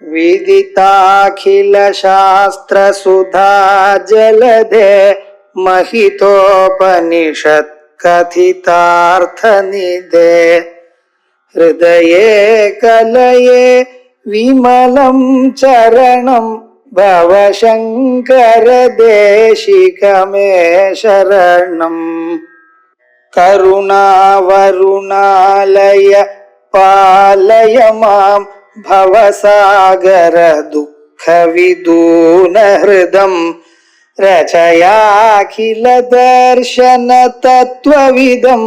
विदिताखिल शास्त्र सुधा जलधे महितोपनिषत् कथितार्थ निधे हृदये कलये विमलं चरणं भवशङ्कर देशिकमे शरणम् करुणावरुणालय पालय मां भवसागर दुःखविदून हृदं रचयाखिल दर्शन तत्त्वविदं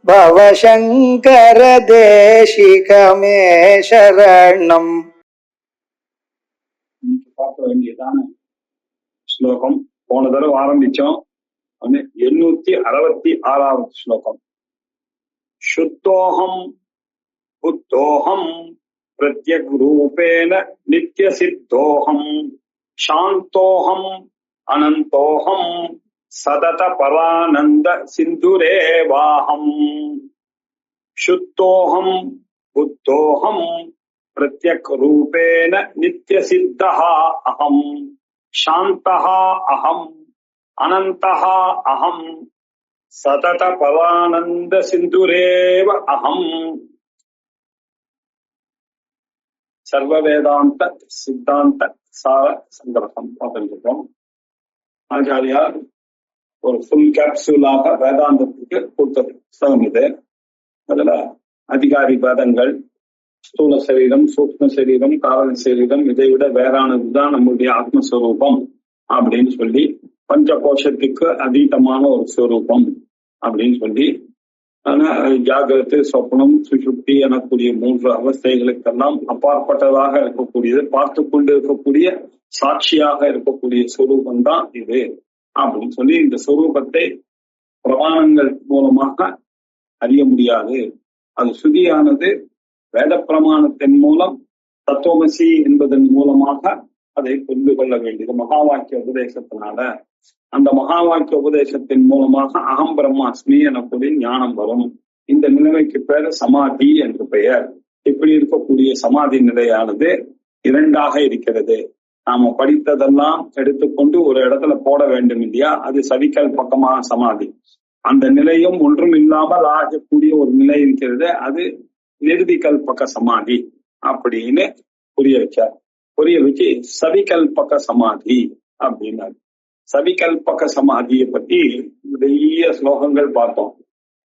भवशङ्कर देशिकमे शरणम्. பார்க்க வேண்டியதான ஸ்லோகம் போன தடவை ஆரம்பிச்சோம். 866வது ஸ்லோகம். शुद्धोऽहं बुद्धोऽहं प्रत्यग्रूपेण नित्यसिद्धोऽहं शान्तोऽहं अनन्तोऽहं सतत परानन्द सिन्धुरेवाहं शुद्धोऽहं बुद्धोऽहं प्रत्यग्रूपेण नित्यसिद्धः अहं शान्तः अहं अनन्तः अहं सतत परानंद सिंधुरेव अहम. सर्व வேதாந்த சித்தாந்த சார சங்கிரகம் பார்த்துருக்கோம். ஆச்சாரியார் ஒரு ஃபுல் கேப்சூலாக வேதாந்தத்துக்கு கொடுத்த புத்தகம் இது. அதுல அதிகாரி வேதங்கள், ஸ்தூல சரீரம், சூக்ம சரீரம், காரண சரீரம், இதை விட வேறானதுதான் நம்முடைய ஆத்மஸ்வரூபம் அப்படின்னு சொல்லி, பஞ்ச கோஷத்துக்கு அதீதமான ஒரு ஸ்வரூபம் அப்படின்னு சொல்லி, ஆனா ஜாகிரத்து, சொப்னம், சுஷுப்தி எனக்கூடிய 3 அவஸ்தைகளுக்கெல்லாம் அப்பாற்பட்டதாக இருக்கக்கூடியது, பார்த்து கொண்டு இருக்கக்கூடிய சாட்சியாக இருக்கக்கூடிய ஸ்வரூபம் தான் இது அப்படின்னு சொல்லி, இந்த ஸ்வரூபத்தை பிரமாணங்கள் மூலமாக அறிய முடியாது. அது சுதியானது வேத பிரமாணத்தின் மூலம் தத்துவமசி என்பதன் மூலமாக அதை புரிந்து கொள்ள வேண்டியது. மகா வாக்கிய உபதேசத்தினால, அந்த மகா வாக்கிய உபதேசத்தின் மூலமாக அகம் பிரம்மாஸ்மி எனக்கூடிய ஞானம் வரும். இந்த நிலைமைக்கு பேர் சமாதி என்று பெயர். இப்படி இருக்கக்கூடிய சமாதி நிலையானது 2ஆக இருக்கிறது. நாம படித்ததெல்லாம் எடுத்துக்கொண்டு ஒரு இடத்துல போட வேண்டும் இல்லையா, அது சவிக்கல் பக்கமான சமாதி. அந்த நிலையும் ஒன்றும் இல்லாமல் ஆகக்கூடிய ஒரு நிலை இருக்கிறது, அது நிர்விகல்பக சமாதி அப்படின்னு புரிய வச்சார். புரிய வச்சு சவிகல்பக சமாதி அப்படின்னாரு. சவிகல்பக சமாதியை பத்தி நிறைய ஸ்லோகங்கள் பார்த்தோம்.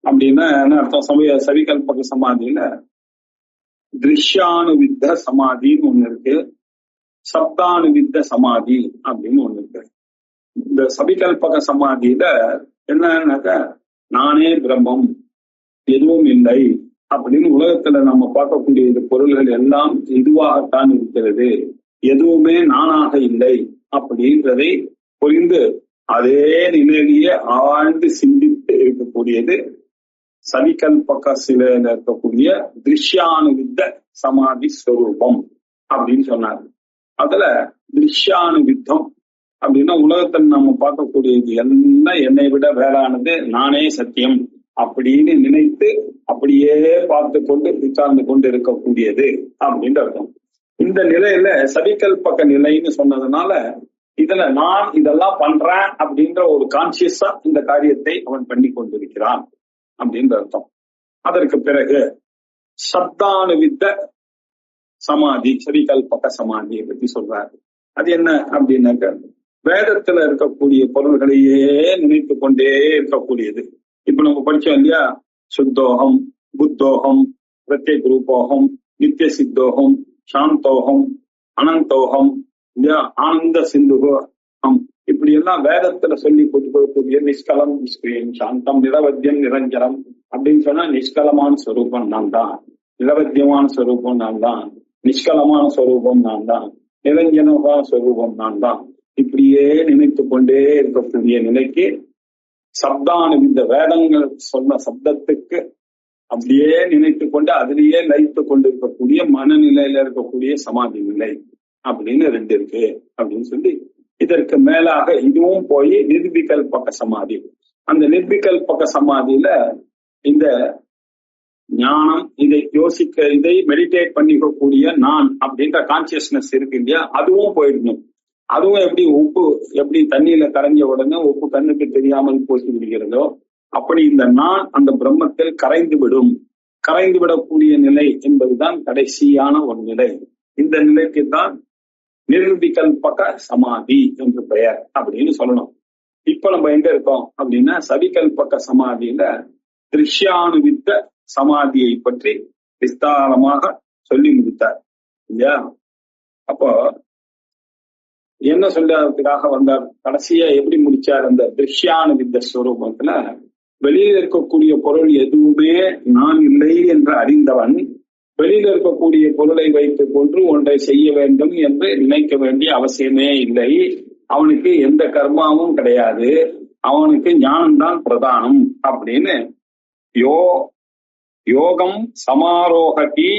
அப்படின்னா என்ன அர்த்தம்? சவிகல்பக சமாதியில திருஷ்யானுவித்த சமாதின்னு ஒண்ணு இருக்கு, சப்தானுவித்த சமாதி அப்படின்னு ஒண்ணு இருக்கு. இந்த சவிகல்பக சமாதியில என்னன்னாக்க, நானே பிரம்மம், எதுவும் இல்லை அப்படின்னு உலகத்துல நம்ம பார்க்கக்கூடிய பொருள்கள் எல்லாம் இதுவாகத்தான் இருக்கிறது, எதுவுமே நானாக இல்லை அப்படின்றதை புரிந்து அதே நிலையிலேயே ஆழ்ந்து சிந்தித்து இருக்கக்கூடியது சவிகல்பக சிலையில இருக்கக்கூடிய திருஷ்யானுவித்த சமாதி ஸ்வரூபம் அப்படின்னு சொன்னார். அதுல திருஷ்யானுவித்தம் அப்படின்னா உலகத்தில் நம்ம பார்க்கக்கூடியது எல்லாம் என்னை விட வேறானது, நானே சத்தியம் அப்படின்னு நினைத்து அப்படியே பார்த்து கொண்டு உட்கார்ந்து கொண்டு இருக்கக்கூடியது அப்படின்ற அர்த்தம். இந்த நிலையில சவிகல்பக நிலைன்னு சொன்னதுனால, இதுல நான் இதெல்லாம் பண்றேன் அப்படின்ற ஒரு கான்சியஸா இந்த காரியத்தை அவன் பண்ணி கொண்டிருக்கிறான் அப்படின்ற அர்த்தம். அதற்கு பிறகு சப்தானுவித்த சமாதி, சவிகல்பக சமாதியை பத்தி சொல்றாரு. அது என்ன அப்படின்னாக்க, வேதத்துல இருக்கக்கூடிய பொருள்களையே நினைத்து கொண்டே இருக்கக்கூடியது. இப்ப நம்ம படிச்சோம் இல்லையா, சுத்தோகம், புத்தோகம், பிரத்யேக ரூபோகம், நித்திய சித்தோகம், சாந்தோகம், அனந்தோகம், இல்லையா, ஆனந்த சிந்துகம், இப்படி எல்லாம் வேதத்துல சொல்லி கொடுக்கக்கூடிய நிஷ்கலம், நிஷ்கிரியம், சாந்தம், நிரவத்தியம், நிரஞ்சனம் அப்படின்னு சொன்னா நிஷ்கலமான ஸ்வரூபம் நான் தான், நிரவத்தியமான ஸ்வரூபம் நான் தான், நிஷ்கலமான ஸ்வரூபம் நான் தான், நிரஞ்சனமான ஸ்வரூபம் நான் தான், இப்படியே நினைத்து கொண்டே இருக்கக்கூடிய நிலைக்கு சப்தானுவித்த வேதங்கள் சொன்ன சப்தத்துக்கு அப்படியே நினைத்து கொண்டு அதிலேயே லயித்து கொண்டு இருக்கக்கூடிய மனநிலையில இருக்கக்கூடிய சமாதி நிலை அப்படின்னு 2 இருக்கு அப்படின்னு சொல்லி, இதற்கு மேலாக இதுவும் போய் நிர்விகல்பக சமாதி. அந்த நிர்விகல்பக சமாதியில இந்த ஞானம், இதை மெடிடேட் பண்ணிக்கக்கூடிய நான் அப்படின்ற கான்சியஸ்னஸ் இருக்கு இல்லையா, அதுவும் போயிடணும். அதுவும் எப்படி தண்ணியில கரைஞ்ச உடனே உப்பு கண்ணுக்கு தெரியாமல் போசி விடுகிறதோ அப்படி இந்த நான் அந்த பிரம்மத்தில் கரைந்து விடக்கூடிய நிலை என்பதுதான் கடைசியான ஒரு நிலை. இந்த நிலைக்கு தான் நிர்விகல்பக சமாதி என்று பெயர் அப்படின்னு சொல்லணும். இப்ப நம்ம எங்க இருக்கோம் அப்படின்னா சவிகல்பக சமாதியில திருஷ்யானுவித்த சமாதியை பற்றி விஸ்தாரமாக சொல்லி முடித்தார் இல்லையா. அப்போ என்ன சொல்றதுக்காக வந்தார், கடைசியா எப்படி முடிச்சார்? அந்த திருஷ்யானுவித்த ஸ்வரூபத்துல வெளியில இருக்கக்கூடிய பொருள் எதுவுமே நான் இல்லை என்று அறிந்தவன் வெளியில இருக்கக்கூடிய பொருளை வைத்துக் கொண்டு ஒன்றை செய்ய வேண்டும் என்று நினைக்க வேண்டிய அவசியமே இல்லை. அவனுக்கு எந்த கர்மாவும் கிடையாது, அவனுக்கு ஞானம்தான் பிரதானம் அப்படின்னு யோகம் சமாரோகி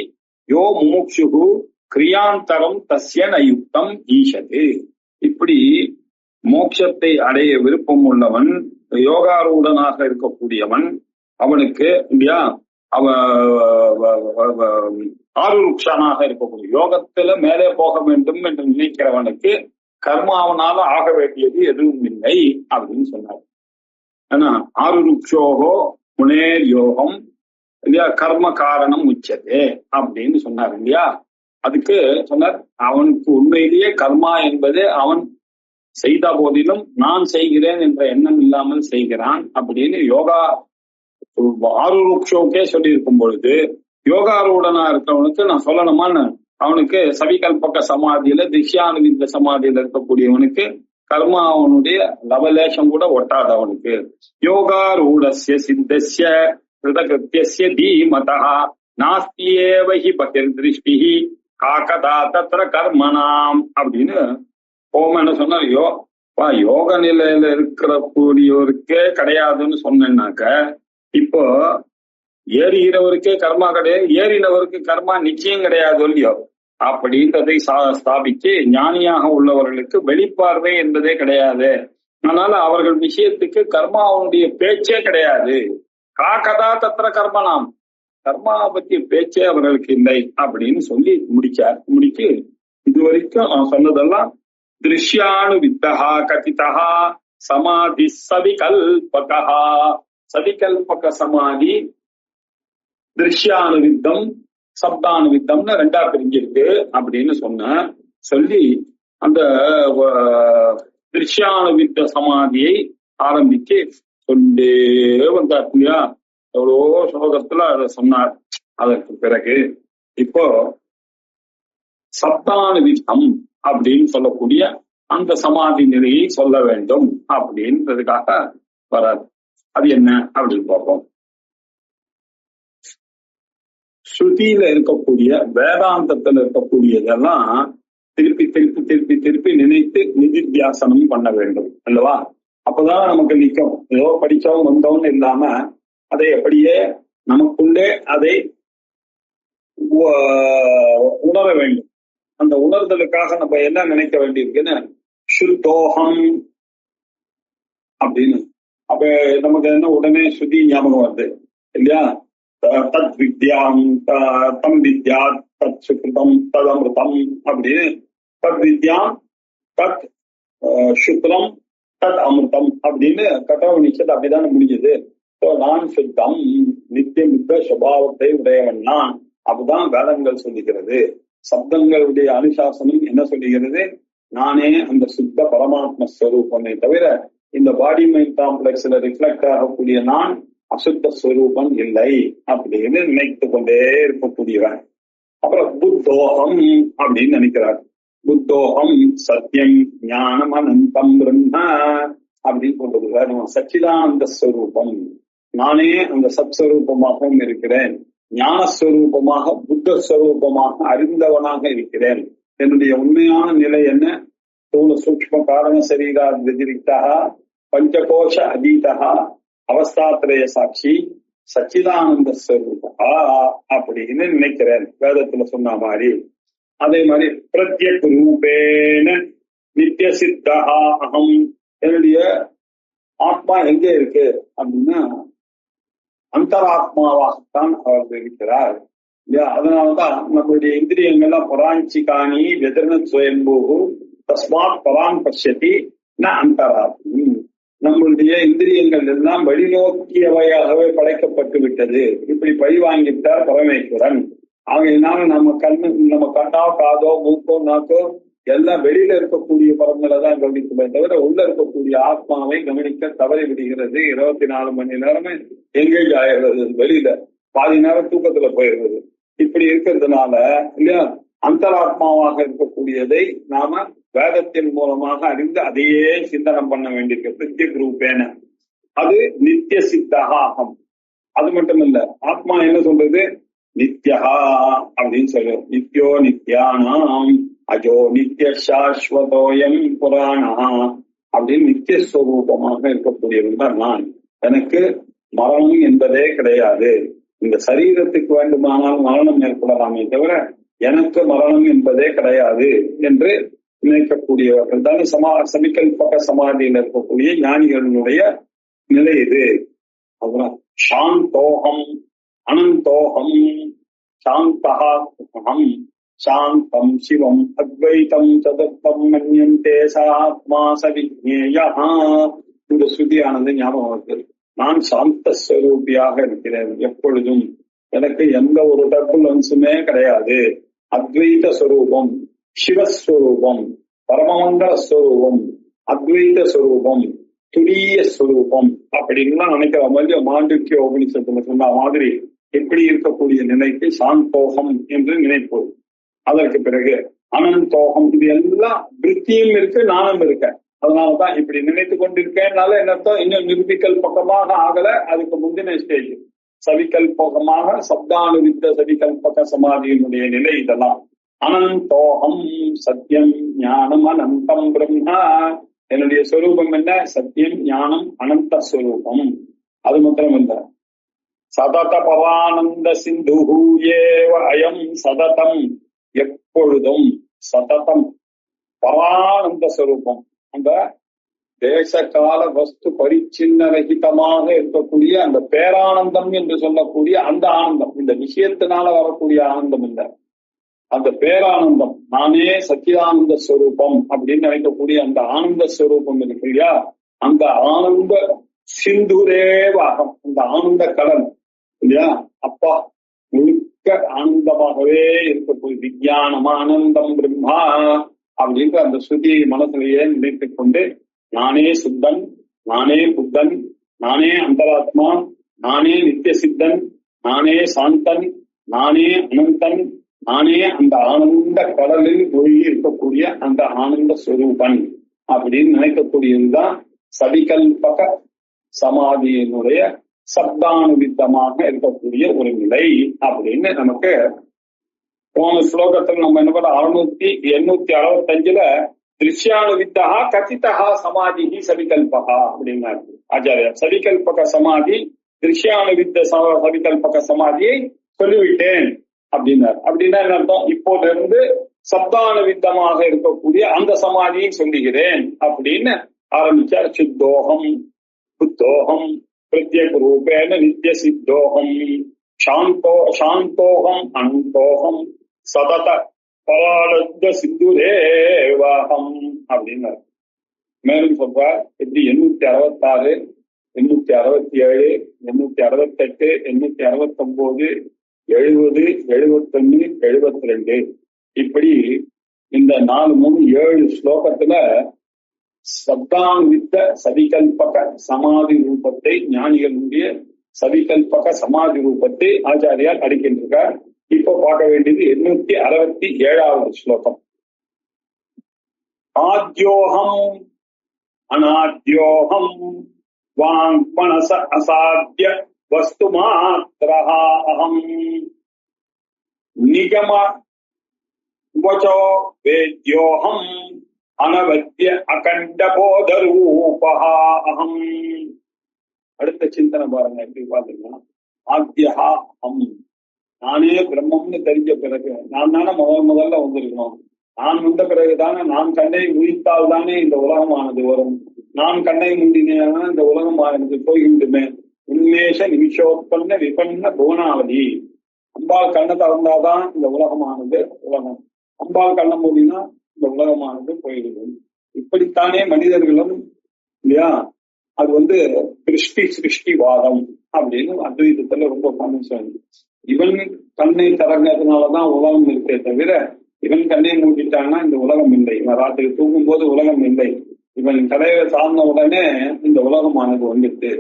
யோ முமுக்ஷுகு கிரியாந்தரம் தஸ்ய நயுக்தம் ஈஷது. இப்படி மோட்சத்தை அடைய விருப்பம் உள்ளவன், யோகாரூடனாக இருக்கக்கூடியவன், அவனுக்கு இல்லையா ஆருருக்ஷனாக இருக்கக்கூடிய யோகத்துல மேலே போக வேண்டும் என்று நினைக்கிறவனுக்கு கர்மாவனால ஆக வேண்டியது எதுவும் இல்லை அப்படின்னு சொன்னார். ஏன்னா ஆருருக்ஷோகோ முனேர் யோகம் இல்லையா கர்ம காரணம் உச்சதே அப்படின்னு சொன்னார் இல்லையா. அதுக்கு சொன்னார், அவனுக்கு உண்மையிலேயே கர்மா என்பது அவன் செய்த போதிலும் நான் செய்கிறேன் என்ற எண்ணம் இல்லாமல் செய்கிறான் அப்படின்னு யோகா ஆருருக்ஷோக்கே சொல்லி இருக்கும் பொழுது யோகாரூடனா இருக்கிறவனுக்கு நான் சொல்லணுமான்னு, அவனுக்கு சவிகல்பக சமாதியில திஷ்யானுவித்த சமாதியில இருக்கக்கூடியவனுக்கு கர்மா அவனுடைய லவலேஷம் கூட ஒட்டாது. அவனுக்கு யோகாரூடஸ்ய சித்தஸ்ய கிருதகிருத்யஸ்ய தீமதா நாஸ்தியேவ ஹி பகிர்திருஷ்டிஹி காகதா தத்ர கர்மணாம் அப்படின்னு என்ன சொன்னார். யோக நிலையில இருக்கிற கூடியவருக்கே கிடையாதுன்னு சொன்னாக்க, இப்போ ஏறுகிறவருக்கே கர்மா கிடையாது, ஏறினவருக்கு கர்மா நிச்சயம் கிடையாது இல்லையோ அப்படின்றதை ஸ்தாபிச்சு ஞானியாக உள்ளவர்களுக்கு வெளிப்பார்வை என்பதே கிடையாது. அதனால அவர்கள் விஷயத்துக்கு கர்மாவுடைய பேச்சே கிடையாது. காகதா தத்திர கர்மனாம், கர்மா பத்திய பேச்சே அவர்களுக்கு இல்லை அப்படின்னு சொல்லி முடிச்சு இதுவரைக்கும் அவன் சொன்னதெல்லாம் திருஷ்யானுவித்தஹா கதிதஹா சமாதி சவிகல்பகா. சவிகல்பக சமாதி திருஷ்யானுவித்தம் சப்தானுவித்தம்னு ரெண்டா பிரிஞ்சிருக்கு அப்படின்னு சொல்லி அந்த திருஷ்யானுவித்த சமாதியை ஆரம்பிச்சு சொல்லி வந்தார் இல்லையா. எவ்வளோ ஸ்லோகத்துல அதை சொன்னார். அதற்கு பிறகு இப்போ சப்தானுவித்தம் அப்படின்னு சொல்லக்கூடிய அந்த சமாதி நிலையை சொல்ல வேண்டும் அப்படின்றதுக்காக வராது. அது என்ன அப்படின்னு பார்ப்போம். ஸ்ருதியில இருக்கக்கூடிய வேதாந்தத்துல இருக்கக்கூடியதெல்லாம் திருப்பி திருப்பி திருப்பி திருப்பி நினைத்து நிதித்தியாசனம் பண்ண வேண்டும் அல்லவா. அப்பதான் நமக்கு நிற்கும். ஏதோ படிச்சோம் வந்தோம்னு இல்லாம அதை அப்படியே நமக்குள்ளே அதை உணர வேண்டும். அந்த உணர்தலுக்காக நம்ம என்ன நினைக்க வேண்டியிருக்குன்னு ஸ்ருதோகம் அப்படின்னு. அப்ப நமக்கு என்ன உடனே ஸ்ருதி ஞாபகம் வருது இல்லையா. தத் வித்யாம் தம் வித்யா தத் சுக்ருதம் தத் அமிர்தம் அப்படின்னு. தத் வித்யாம் தத் சுக்ரம் தத் அமிர்தம் அப்படின்னு கட்டவணிச்சது அப்படிதானே முடிஞ்சது. நான் சுத்தம் நித்திய மித்த சுபாவத்தை உடையவன் நான் அப்படிதான் வேதங்கள் சொல்லுகிறது. சப்தங்களுடைய அனுசாசனம் என்ன சொல்லுகிறது? நானே அந்த சுத்த பரமாத்ம ஸ்வரூபமே தவிர இந்த பாடி மைண்ட் காம்ப்ளெக்ஸ்ல ரிஃப்ளெக்ட் ஆகக்கூடிய நான் அசுத்த ஸ்வரூபம் இல்லை அப்படின்னு நினைத்து கொண்டே இருக்கக்கூடியவன். அப்புறம் புத்தோகம் அப்படின்னு நினைக்கிறார். புத்தோகம் சத்தியம் ஞானம் அனந்தம் பிரம்ம அப்படின்னு சொல்றது நம்ம சச்சிதானந்த ஸ்வரூபம். நானே அந்த சத்ஸ்வரூபமாகவும் இருக்கிறேன், ஞானஸ்வரூபமாக புத்த ஸ்வரூபமாக அறிந்தவனாக இருக்கிறேன். என்னுடைய உண்மையான நிலை என்ன? ஸ்தூல சூக்ஷ்ம காரண சரீரா வதிரிக்தா பஞ்சகோஷ அதீதா அவஸ்தாத்ரய சாட்சி சச்சிதானந்த ஸ்வரூபா அப்படின்னு நினைக்கிறேன் வேதத்துல சொன்ன மாதிரி. அதே மாதிரி பிரத்யக் ரூபேன நித்திய சித்தா அகம். என்னுடைய ஆத்மா எங்க இருக்கு அப்படின்னா அந்தராத்மாவாகத்தான் அவர் இருக்கிறார் இல்லையா? அதனாலதான் நம்மளுடைய இந்திரியங்கள்லாம் பராஞ்சிகாணி வெதர்ன சுயம்பூ தஸ்மாத் பரான் பஷ்யதி ந அந்தராத்மி. நம்மளுடைய இந்திரியங்கள் எல்லாம் வெளிநோக்கியவையாகவே படைக்கப்பட்டு விட்டது. இப்படி பழி வாங்கிட்டார் பரமேஸ்வரன். ஆகையினால நம்ம கண்ணோ காதோ மூக்கோ நாக்கோ எல்லாம் வெளியில இருக்கக்கூடிய பரங்களை தான் கவனிக்குமே தவிர உள்ள இருக்கக்கூடிய ஆத்மாவை கவனிக்க தவறி விடுகிறது. 24 மணி நேரமே எங்கேஜ் ஆயிடுறது, வெளியில பாதி நேரம் தூக்கத்துல போயிடுறது. இப்படி இருக்கிறதுனால இல்லையா, அந்தராத்மாவாக இருக்கக்கூடியதை நாம வேதத்தின் மூலமாக அறிந்து அதையே சிந்தனம் பண்ண வேண்டியிருக்கு. பிரத்யக் ரூபேன அது நித்திய சித்தகாகம். அது மட்டும் இல்ல, ஆத்மா என்ன சொல்றது, நித்யஹா அப்படின்னு சொல்றது. நித்யோ நித்யானாம் அஜோ நித்திய சாஸ்வதோயம் புராணா அப்படின்னு நித்தியஸ்வரூபமாக இருக்கக்கூடியவன் தான் நான். எனக்கு மரணம் என்பதே கிடையாது. இந்த சரீரத்துக்கு வேண்டுமானால் மரணம் ஏற்படலாமே தவிர எனக்கு மரணம் என்பதே கிடையாது என்று நினைக்கக்கூடியவர்கள் தான் சமிகல்பக சமாதியில் இருக்கக்கூடிய ஞானிகளுடைய நிலை இது. அப்புறம் சாந்தோகம் அனந்தோகம் சாந்தஹம் சாந்தம் சிவம் அத்வைதம் சதுர்த்தம் மன்யந்தே சாத்மா சவிஜ்ஞேயா. இந்த ஸ்ருதியானது ஞாபகம் வருது. நான் சாந்த ஸ்வரூபியாக இருக்கிறேன் எப்பொழுதும். எனக்கு எந்த ஒரு டர்புலன்ஸுமே கிடையாது. அத்வைத ஸ்வரூபம், சிவஸ்வரூபம், பரமமண்டல ஸ்வரூபம், அத்வைத ஸ்வரூபம், துரிய ஸ்வரூபம் அப்படின்லாம் நினைக்கிற மாதிரி மாண்டூக்கிய உபனிஷத்துல சொன்ன மாதிரி எப்படி இருக்கக்கூடிய நிலைக்கு சாந்தோகம் என்று நினைப்போம். அதற்கு பிறகு அனந்தோகம், இது எல்லாம் விருத்தியும் இருக்கு, நானும் இருக்கேன். அதனாலதான் இப்படி நினைத்து கொண்டிருக்கேன்னால என்னத்தான் இன்னும் நிருபிக்கல் பக்கமாக ஆகல. அதுக்கு முந்தின ஸ்டேஜ் சவிகல்பகமாக சப்தானுவித்த சவிகல்பக சமாதியினுடைய நிலை இதெல்லாம். அனந்தோகம் சத்தியம் ஞானம் அனந்தம் பிரம்மா. என்னுடைய ஸ்வரூபம் என்ன, சத்தியம் ஞானம் அனந்த ஸ்வரூபம். அது மாத்திரம் இல்ல, சதத பரானந்த சிந்து ஏவ அயம் சததம், எப்பொழுதும் சததம் பரானந்த ஸ்வரூபம். அந்த தேச கால வஸ்து பரிச்சின்ன ரகிதமாக இருக்கக்கூடிய அந்த பேரானந்தம் என்று சொல்லக்கூடிய அந்த ஆனந்தம், இந்த விஷயத்தினால வரக்கூடிய ஆனந்தம் இல்ல, அந்த பேரானந்தம். நானே சச்சிதானந்த ஸ்வரூபம் அப்படின்னு நினைக்கக்கூடிய அந்த ஆனந்த ஸ்வரூபம் இருக்கு இல்லையா, அந்த ஆனந்த சிந்துரேவாகம், அந்த ஆனந்த கடல் இல்லையா, அப்பா முழுக்க ஆனந்தமாகவே இருக்கக்கூடிய விஞ்ஞானம் ஆனந்தம் பிரம்மா அப்படின்ற அந்த ஸ்ருதியை மனசிலேயே நினைத்துக் கொண்டு நானே சுத்தன், நானே புத்தன், நானே அந்தராத்மா, நானே நித்திய சித்தன், நானே சாந்தன், நானே அனந்தன், நானே அந்த ஆனந்த கடலில் ஒழுகி இருக்கக்கூடிய அந்த ஆனந்த ஸ்வரூபன் அப்படின்னு நினைக்கக்கூடியதுதான் சவிகல்பக சமாதியினுடைய சப்தானுவித்தமாக இருக்கக்கூடிய ஒரு நிலை அப்படின்னு நமக்கு போன ஸ்லோகத்தில் நம்ம என்ன பண்ண 865 திருஷ்யானுவித்தா கதிதா சமாதி சவிகல்பகா அப்படின்னாரு ஆச்சாரியார். சவிகல்பக சமாதி திருஷ்யானுவித்த சவிகல்பக சமாதியை சொல்லிவிட்டேன் அப்படின்னார். அப்படின்னா என்ன அர்த்தம், இப்போது இருந்து சப்தானுவித்தமாக இருக்கக்கூடிய அந்த சமாதியை சொல்லுகிறேன் அப்படின்னு ஆரம்பிச்சார். சித்தோகம் புத்தோகம் பிரத்யேக ரூபேன நித்திய சித்தோகம் சாந்தோகம் அனந்தோகம் சதத பரானந்த சிந்துரேவாகம் அப்படின்னார். மேலும் சொல்றார், எப்படி 866 867 868 869 70 71 72 இப்படி இந்த 4 3 7 ஸ்லோகத்துல சப்தானுவித்த சவிகல்பக சமாதி ரூபத்தை, ஞானிகளுடைய சவிகல்பக சமாதி ரூபத்தை ஆச்சாரியால் அடிக்கின்றார். இப்போ பார்க்க வேண்டியது 867வது ஸ்லோகம். ஆத்யோகம் அநாத்யோகம் வாங் மனச அசாத்திய வஸ்து மாத்ரஹா அஹம் நிகம வசோ வேத்யோகம் அனவத்ய அகண்ட போத ரூபஹா அஹம். அடுத்த சிந்தனை பாருங்க, எப்படி பாத்தீங்கன்னா ஆத்யஹா அஹம், நானே பிரம்மம்னு தெரிஞ்ச பிறகு நான் தானே முதல்ல வந்திருக்கணும். நான் வந்த பிறகுதானே, நான் கண்ணை முழித்தால் தானே இந்த உலகமானது வரும். நான் கண்ணை மூடினேன்னா இந்த உலகமானது போய்விடுமே. உன்மேஷ நிமிஷோத்பன்ன விபன்ன புவனாவதி. அம்பாள் கண்ணை திறந்தாதான் இந்த உலகமானது உலகம். அம்பாள் கண்ணை மூடினா இந்த உலகமானது போயிடுது. இப்படித்தானே மனிதர்களும் இல்லையா, அது சிருஷ்டிவாதம் அப்படின்னு அத்வைதத்துல ரொம்ப ஃபேமஸ். இவன் கண்ணை திறங்கிறதுனாலதான் உலகம் இருக்கே தவிர, இவன் கண்ணை மூடிட்டான்னா இந்த உலகம் இல்லை. இவன் ராத்திரி தூங்கும் போது உலகம் இல்லை. இவன் கடையை சார்ந்த உடனே இந்த உலகமானது வந்துட்டு.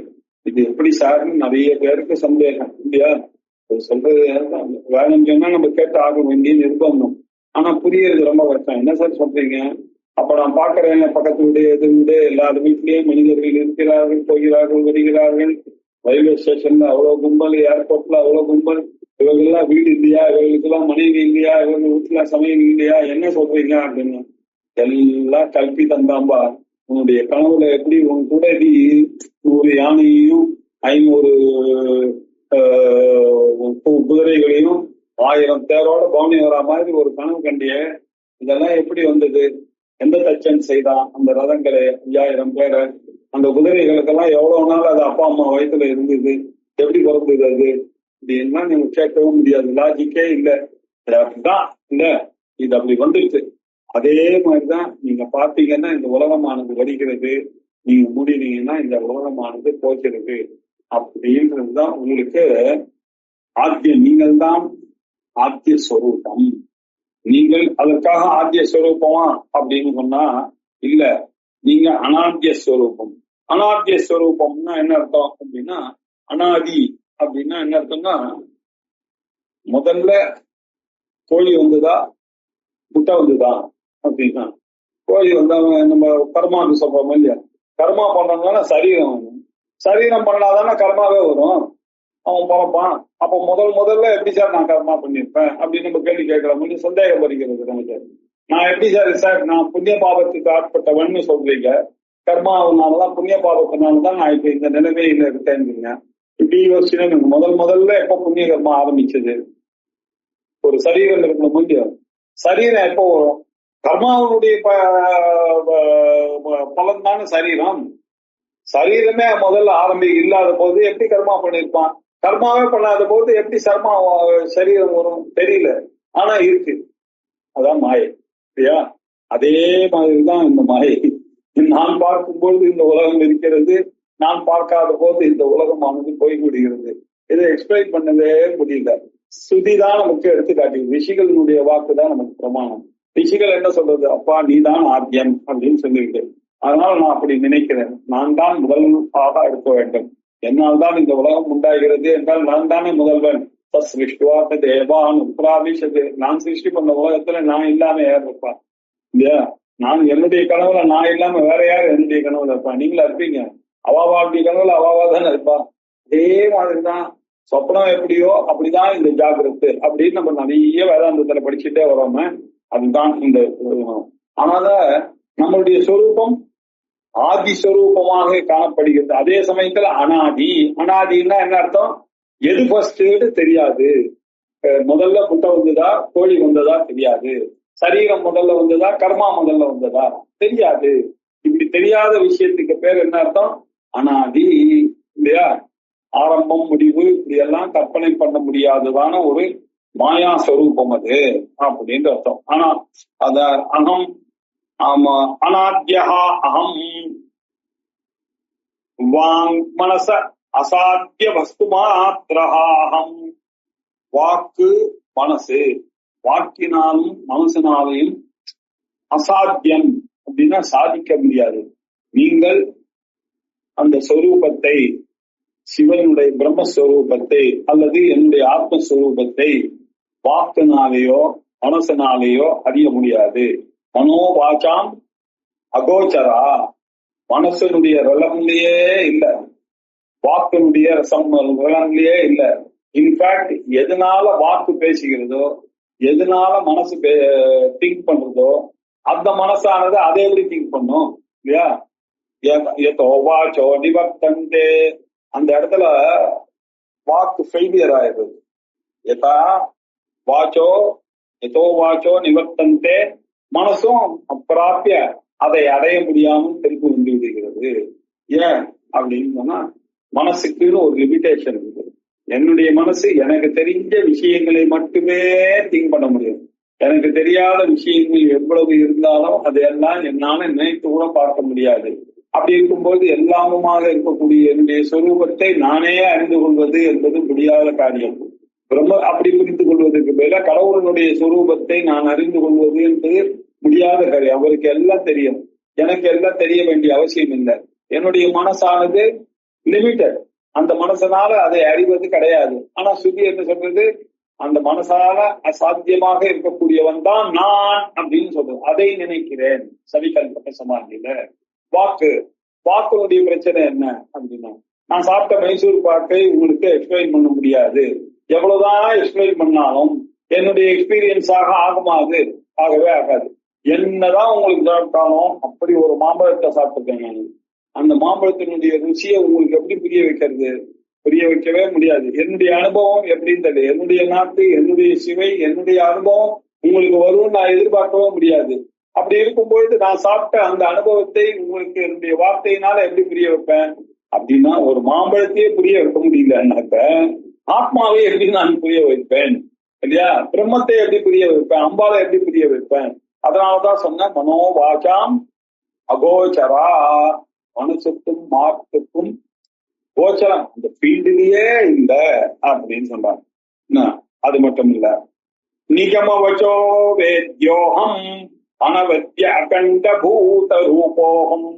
இது எப்படி சார்னு நிறைய பேருக்கு சந்தேகம் இல்லையா. சொல்றது வேணும்னு சொன்னா நம்ம கேட்டு ஆக வேண்டிய நிர்பந்தம். ஆனா புரியறது ரொம்ப கஷ்டம். என்ன சார் சொல்றீங்க? அப்ப நான் பாக்குறேன், பக்கத்து வீடு எது வீடு எல்லாரு வீட்லயும் மனிதர்கள் இருக்கிறார்கள், போகிறார்கள், வருகிறார்கள். ரயில்வே ஸ்டேஷன்ல அவ்வளவு கும்பல், ஏர்போர்ட்ல அவ்வளவு கும்பல். இவங்கெல்லாம் வீடு இல்லையா, இவங்களுக்கெல்லாம் மனைவி இல்லையா, இவங்க வீட்டுல சமையல் இல்லையா, என்ன சொல்றீங்க அப்படின்னு. எல்லாம் கல்பிதம் தான்பா. உன்னுடைய கனவுல எப்படி உன் கூட 100 யானையையும் 500 குதிரைகளையும் 1000 தேரோட பவுனி வரா மாதிரி ஒரு கனவு கண்டிய. இதெல்லாம் எப்படி வந்தது? எந்த தச்சன் செய்தான் அந்த ரதங்களை? 5000 பேரை, அந்த குதிரைகளுக்கெல்லாம் எவ்வளவு நாள் அது அப்பா அம்மா வயசுல இருந்தது? எப்படி பிறந்தது அது? அப்படின்னா நீங்க கேட்கவும் முடியாது. லாஜிக்கே இல்ல. அப்படிதான் இல்ல, இது அப்படி வந்துருச்சு. அதே மாதிரிதான் நீங்க பாத்தீங்கன்னா இந்த உலகமானது வருகிறது, நீங்க முடினீங்கன்னா இந்த உலகமானது போகிறது. அப்படின்றதுதான் உங்களுக்கு ஆத்தியம். நீங்கள் தான் ஆத்திய ஸ்வரூபம். நீங்கள் அதற்காக ஆத்திய ஸ்வரூபமா அப்படின்னு சொன்னா இல்ல, நீங்க அனாத்திய ஸ்வரூபம். அனாத்திய ஸ்வரூபம்னா என்ன அர்த்தம் அப்படின்னா, அனாதி அப்படின்னா என்ன அர்த்தம்னா, முதல்ல கோழி வந்துதா முட்டை வந்துதா அப்படின்னா, கோழி வந்தவங்க நம்ம கர்மாவுக்கு சொல்றோம் இல்லையா. கர்மா பண்ணணும்னா சரீரம் பண்ணாதானே கர்மாவே வரும். அவன் பிறப்பான். அப்ப முதல்ல எப்படி சார் நான் கர்மா பண்ணிருப்பேன் அப்படின்னு நம்ம கேள்வி கேட்கலாம். சந்தேகம் வருகிறது நமக்கு. நான் எப்படி சார் நான் புண்ணிய பாவத்துக்கு ஆட்பட்டவன்னு சொல்றீங்க, கர்மாவனாலதான் புண்ணிய பாவத்தினாலதான் நான் இப்ப இந்த நிலைமையில இருக்கேன்னு இப்படி யோசிச்சுன்னா, முதல்ல எப்ப புண்ணிய கர்மா ஆரம்பிச்சது? ஒரு சரீரம் இருக்கணும் முடியும். சரீரம் எப்போ வரும்? கர்மாவனுடைய பலன் தானே சரீரம். சரீரமே முதல்ல இல்லாத போது எப்படி கர்மா பண்ணிருப்பான்? கர்மாவே பண்ணாத போது எப்படி சரீரம் வரும்? தெரியல, ஆனா இருக்கு. அதான் மாயை இல்லையா? அதே மாதிரிதான் இந்த மாயை. நான் பார்க்கும்போது இந்த உலகம் இருக்கிறது, நான் பார்க்காத போது இந்த உலகமானது போய்விடுகிறது. இதை எக்ஸ்பிளைன் பண்ணவே முடியல. ஸ்ருதிதான் நமக்கு எடுத்துக்காட்டி, ரிஷிகளினுடைய வாக்குதான் நமக்கு பிரமாணம். ரிஷிகள் என்ன சொல்றது? அப்பா நீதான் ஆத்தியம் அப்படின்னு சொல்லிட்டு, அதனால நான் அப்படி நினைக்கிறேன், நான் தான் முதல்வாக இருக்க வேண்டும், என்னால் தான் இந்த உலகம் உண்டாகிறது என்றால் நான் தானே முதல்வன். சிருஷ்டுவாத்த தேவான் உத்ராபிஷது. நான் சிருஷ்டி பண்ண உலகத்துல நான் இல்லாம யார் இருப்பான் இல்லையா? நான் என்னுடைய கனவுல நான் இல்லாம வேற யார் என்னுடைய கனவுல இருப்பான்? நீங்களா இருப்பீங்க. அவாவாவுடைய கனவுல அவாவா தானே இருப்பான். அதே மாதிரிதான் சொப்னம் எப்படியோ அப்படிதான் இந்த ஜாகிரத்து அப்படின்னு நம்ம நிறைய வேதாந்தத்துல படிச்சுட்டே வரோம. அதுதான் இந்த. ஆனால நம்மளுடைய சொரூபம் ஆதிஸ்வரூபமாக காணப்படுகிறது. அதே சமயத்துல அனாதி. அனாதின்னா என்ன அர்த்தம்? எது ஃபர்ஸ்ட் தெரியாது. முதல்ல முட்டை வந்ததா கோழி வந்ததா தெரியாது. சரீரம் முதல்ல வந்ததா கர்மா முதல்ல வந்ததா தெரியாது. இப்படி தெரியாத விஷயத்துக்கு பேர் என்ன அர்த்தம்? அனாதி இல்லையா? ஆரம்பம் முடிவு இப்படி எல்லாம் கற்பனை பண்ண முடியாததான ஒரு மாயா ஸ்வரூபம் அது அப்படின்னு அர்த்தம். ஆனா அத அகம் அநாத்யா அகம் வாங் மனச அசாத்திய வஸ்து மாத்திரம். வாக்கு மனசு, வாக்கினாலும் மனசினாலையும் அசாத்தியம் அப்படின்னா சாதிக்க முடியாது. நீங்கள் அந்த சொரூபத்தை, சிவனுடைய பிரம்மஸ்வரூபத்தை அல்லது என்னுடைய ஆத்மஸ்வரூபத்தை வாக்கினாலேயோ மனசினாலேயோ அறிய முடியாது. மனோவாச்சாம் அகோச்சரா. மனசனுடைய ரலம்லயே இல்ல, வாக்கினுடைய ரலம்லயே இல்ல. இன்ஃபேக்ட் எதனால வாக்கு பேசுகிறதோ, எதனால மனசு திங்க் பண்றதோ, அந்த மனசானது அதை எப்படி திங்க் பண்ணும் இல்லையா? வாச்சோ நிவர்த்தந்தே. அந்த இடத்துல வாக்கு ஃபெயிலியர் ஆயிடுது. யதா வாச்சோ எதோ வாச்சோ நிவர்த்தந்தே. மனசும் அப்பிராப்பிய அதை அடைய முடியாமல் திருப்பி வந்து விடுகிறது. ஏன் அப்படின்னு சொன்னா, மனசுக்குன்னு ஒரு லிமிடேஷன் இருக்கு. என்னுடைய மனசு எனக்கு தெரிஞ்ச விஷயங்களை மட்டுமே திங்க் பண்ண முடியும். எனக்கு தெரியாத விஷயங்கள் எவ்வளவு இருந்தாலும் அதையெல்லாம் என்னால நினைத்து கூட பார்க்க முடியாது. அப்படி இருக்கும்போது எல்லாமுமாக இருக்கக்கூடிய என்னுடைய சொரூபத்தை நானே அறிந்து கொள்வது என்பது முடியாத காரியம். பிரம்ம அப்படி புரிந்து கொள்வதற்கு மேல கடவுளுடைய சொரூபத்தை நான் அறிந்து கொள்வது என்பது முடியாத காரியம். அவருக்கு எல்லாம் தெரியும், எனக்கு எல்லாம் தெரிய வேண்டிய அவசியம் இல்லை. என்னுடைய மனசானது லிமிட்டட், அந்த மனசனால அதை அறிவது கிடையாது. ஆனா சுத்தி என்ன சொல்றது, அந்த மனசால அசாத்தியமாக இருக்கக்கூடியவன் தான் நான் அப்படின்னு சொல்றது. அதை நினைக்கிறேன் சவிகல்பக சமாதியில. வாக்குனுடைய பிரச்சனை என்ன அப்படின்னா, நான் சாப்பிட்ட மைசூர் பாக்கை உங்களுக்கு எக்ஸ்பிளைன் பண்ண முடியாது. எவ்வளவுதான் எக்ஸ்பிளைன் பண்ணாலும் என்னுடைய எக்ஸ்பீரியன்ஸாக ஆகுமாது, ஆகவே ஆகாது. என்னதான் உங்களுக்கு சாப்பிட்டாலும் அப்படி ஒரு மாம்பழத்தை சாப்பிட்டுருக்கேன், அந்த மாம்பழத்தினுடைய ருசியை உங்களுக்கு எப்படி புரிய வைக்கிறது? புரிய வைக்கவே முடியாது. என்னுடைய அனுபவம் எப்படின்னு தெரியல, என்னுடைய நாட்டு, என்னுடைய சிவை, என்னுடைய அனுபவம் உங்களுக்கு வரும்னு நான் எதிர்பார்க்கவே முடியாது. அப்படி இருக்கும்பொழுது நான் சாப்பிட்ட அந்த அனுபவத்தை உங்களுக்கு என்னுடைய வார்த்தையினால எப்படி புரிய வைப்பேன் அப்படின்னா, ஒரு மாம்பழத்தையே புரிய வைக்க முடியலன்னாக்க ஆத்மாவை எப்படி நான் புரிய வைப்பேன் இல்லையா? பிரம்மத்தை எப்படி புரிய வைப்பேன்? அம்பாவை எப்படி புரிய வைப்பேன்? அதனாலதான் சொன்ன மனோவாச்சாம் அகோச்சரா, மனசுக்கும் மாட்டுக்கும் கோச்சரம் இந்த ஃபீல்டுலயே இல்ல அப்படின்னு சொல்றாங்க. அது மட்டும் இல்ல, நிகமவச்சோ வேத்யோகம் அனவத்ய அகண்ட பூத ரூபோகம்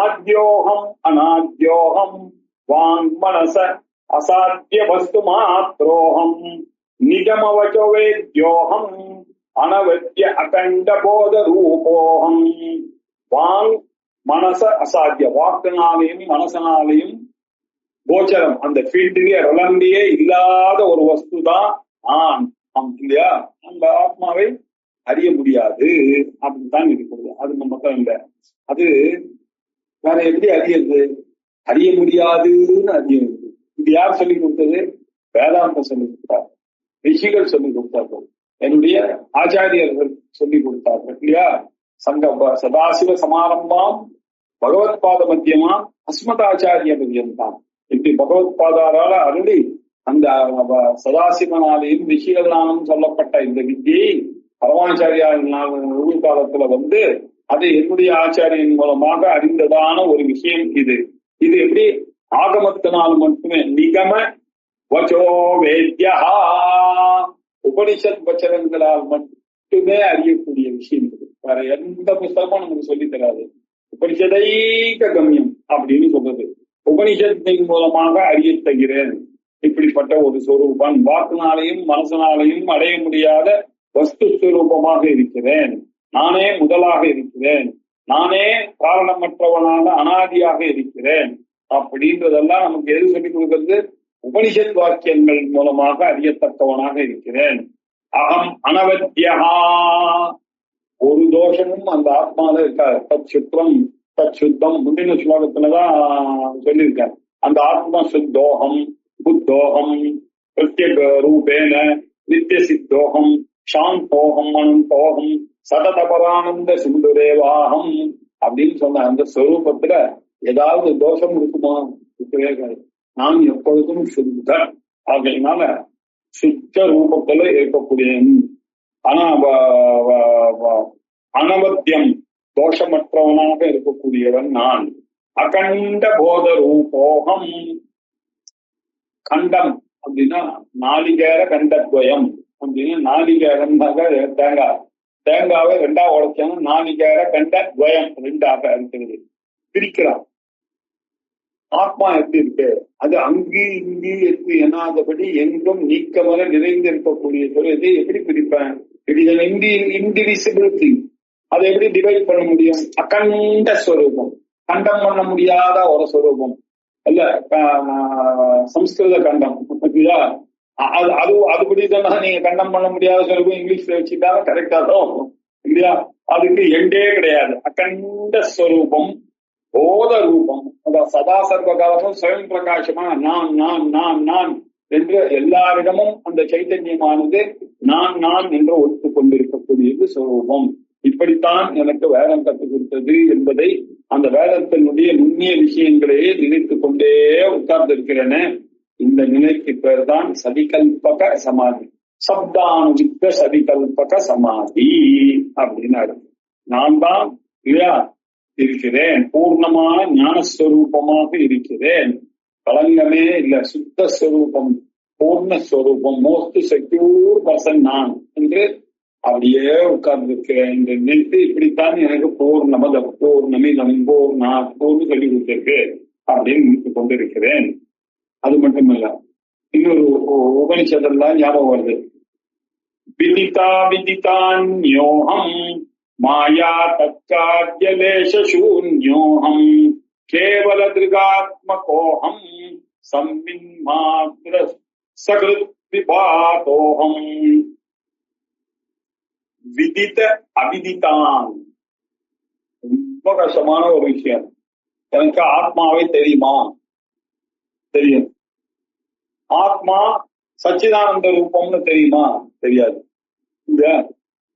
ஆத்யோகம் அநாத்யோகம் வாங் மனச அசாத்திய வஸ்து மாத்ரோகம் நிகமவச்சோ வேத்யோகம் அனவத்ய அகண்ட போத ரூபோகம் வாங் மனச அசாத்திய, வாக்குனாலையும் மனசனாலையும் கோச்சரம் அந்த ஃபீல்டிலேயே ரொலண்டியே இல்லாத ஒரு வஸ்து தான் நான் இல்லையா? அந்த ஆத்மாவை அறிய முடியாது அப்படித்தான் இருக்கிறது. அது மட்டும் இல்லை, அது வேற எப்படி அறியறது? அறிய முடியாதுன்னு அறியறது. இது யார் சொல்லி கொடுத்தது? வேதாந்தம் சொல்லி கொடுத்தார், ரிஷிகள் சொல்லி கொடுத்தார்கள், என்னுடைய ஆச்சாரியர்கள் சொல்லி கொடுத்தார்கள் இல்லையா? சதாசிவ சமாரம்பாம் பகவத்பாத மத்தியமா அஸ்மதாச்சாரிய பரியந்தாம். இப்படி பகவத்பாதாரால அருளி அந்த சதாசிவனாலையும் ரிஷிகளாலும் சொல்லப்பட்ட இந்த வித்தியை பரமாச்சாரியால் காலத்துல வந்து அது என்னுடைய ஆச்சாரியின் மூலமாக அறிந்ததான ஒரு விஷயம். இது எப்படி ஆகமத்தினால் மட்டுமே, நிகம வச்சோ வேத்யா, உபனிஷத் வச்சனங்களால் மட்டுமே அறியக்கூடிய விஷயம் இது. வேற எந்த புஸ்தகமும் நமக்கு சொல்லி தராது. உபனிஷதைக கம்யம் அப்படின்னு சொல்றது, உபனிஷத்தின் மூலமாக அறிய தகிறேன். இப்படிப்பட்ட ஒரு சொரூபம் வாக்குனாலையும் மனசனாலையும் அடைய முடியாத வஸ்து ஸ்வரூபமாக இருக்கிறேன். நானே முதலாக இருக்கிறேன், நானே காரணமற்றவனாக அனாதியாக இருக்கிறேன். அப்படின்றதெல்லாம் நமக்கு எது சொல்லிக் கொடுக்கிறது? உபனிஷத் வாக்கியங்கள் மூலமாக அறியத்தக்கவனாக இருக்கிறேன். அகம் அனவத்யா, ஒரு தோஷமும் அந்த ஆத்மால இருக்காது. தத் சுத்தம் தத் சுத்தம் முந்தின ஸ்லோகத்துலதான் சொல்லியிருக்காரு. அந்த ஆத்மா சுத்தோகம் புத்தோகம் பிரத்யேக ரூபேன நித்திய சித்தோகம் சாந்தோகம் அனந்தோகம் சததபரானந்த சிந்துரேவாகம் அப்படின்னு சொன்ன அந்த ஸ்வரூபத்துல ஏதாவது தோஷம் இருக்குமா? இருக்கவே கிடையாது. நான் எப்பொழுதும் சுத்த ஆகையினால சுத்த ரூபத்துல இருக்கக்கூடிய அனவத்தியம் தோஷமற்றவனாக இருக்கக்கூடியவன் நான். அகண்ட போத ரூபோகம், கண்டம் அப்படின்னா நாளிகேர கண்டத்வயம் அப்படின்னு, நாளிகேரம்னாக தேங்காவை ரெண்டா உடைச்சாங்க, நாளிகேர கண்டத்வயம் ரெண்டாக இருக்கிறது, பிரிக்கிறான். ஆத்மா எப்படி இருக்கு? அது அங்கு இங்கு இருக்கு என்னாதபடி எங்கும் நீக்கமாக நிறைந்து இருக்கக்கூடிய சொல்றது. எப்படி பிரிப்பேன்? It is an indivisible thing. அதை எப்படி டிவைட் பண்ண முடியும்? அகண்ட ஸ்வரூபம், கண்டம் பண்ண முடியாத ஒரு ஸ்வரூபம் இல்ல. சம்ஸ்கிருத கண்டம் அதுபடி தான் நீங்க கண்டம் பண்ண முடியாத ஸ்வரூபம் இங்கிலீஷ்ல வச்சுட்டாலும் கரெக்டா தான் இல்லையா? அதுக்கு எண்டே கிடையாது. அகண்ட ஸ்வரூபம் போத ரூபம், அதாவது சதா சர்வ காலமும் சுயம் பிரகாசமா நான் நான் நான் நான் என்று எல்லாரிடமும் அந்த சைத்தன்யமானது நான் நான் என்று ஒத்துக் கொண்டிருக்கக்கூடியது ஸ்வரூபம். இப்படித்தான் எனக்கு வேதம் கற்றுக் கொடுத்தது என்பதை அந்த வேதத்தினுடைய நுண்ணிய விஷயங்களையே நினைத்து கொண்டே உட்கார்ந்து இருக்கிறேன்னு இந்த நிலைக்கு பேர் தான் சதிகல்பக சமாதி. சப்தானுவித்த சதிகல்பக சமாதி அப்படின்னு நான் தான் இல்லையா இருக்கிறேன், பூர்ணமான ஞானஸ்வரூபமாக இருக்கிறேன், கலங்கமே இல்ல, சுத்த ஸ்வரூபம், பூர்ணஸ்வரூபம், மோஸ்ட் செக்யூர் பர்சன் நான் என்று அப்படியே உட்கார்ந்து இருக்கிறேன் என்று நினைத்து இப்படித்தான் எனக்கு பூர்ணமதம் பூர்ணமிதம் பூர்ணான்னு சொல்லி கொடுத்திருக்கு அப்படின்னு நினைத்து கொண்டிருக்கிறேன். அது மட்டுமல்ல, இன்னொரு உபனிஷதெல்லாம் ஞாபகம் வருது. விதிதா விதிதான்யோகம் மாயா தற்கார்யலேஷ சூன்யோகம் கேவல திருகாத்மகோகம் சம்மின் மாத்திர சகிருத் விபாதோகம். விதித அவிதிதான் ரொம்ப கஷ்டமான ஒரு விஷயம். எனக்கு ஆத்மாவை தெரியுமா? தெரியும். ஆத்மா சச்சிதானந்த ரூபம்னு தெரியுமா? தெரியாது. இந்த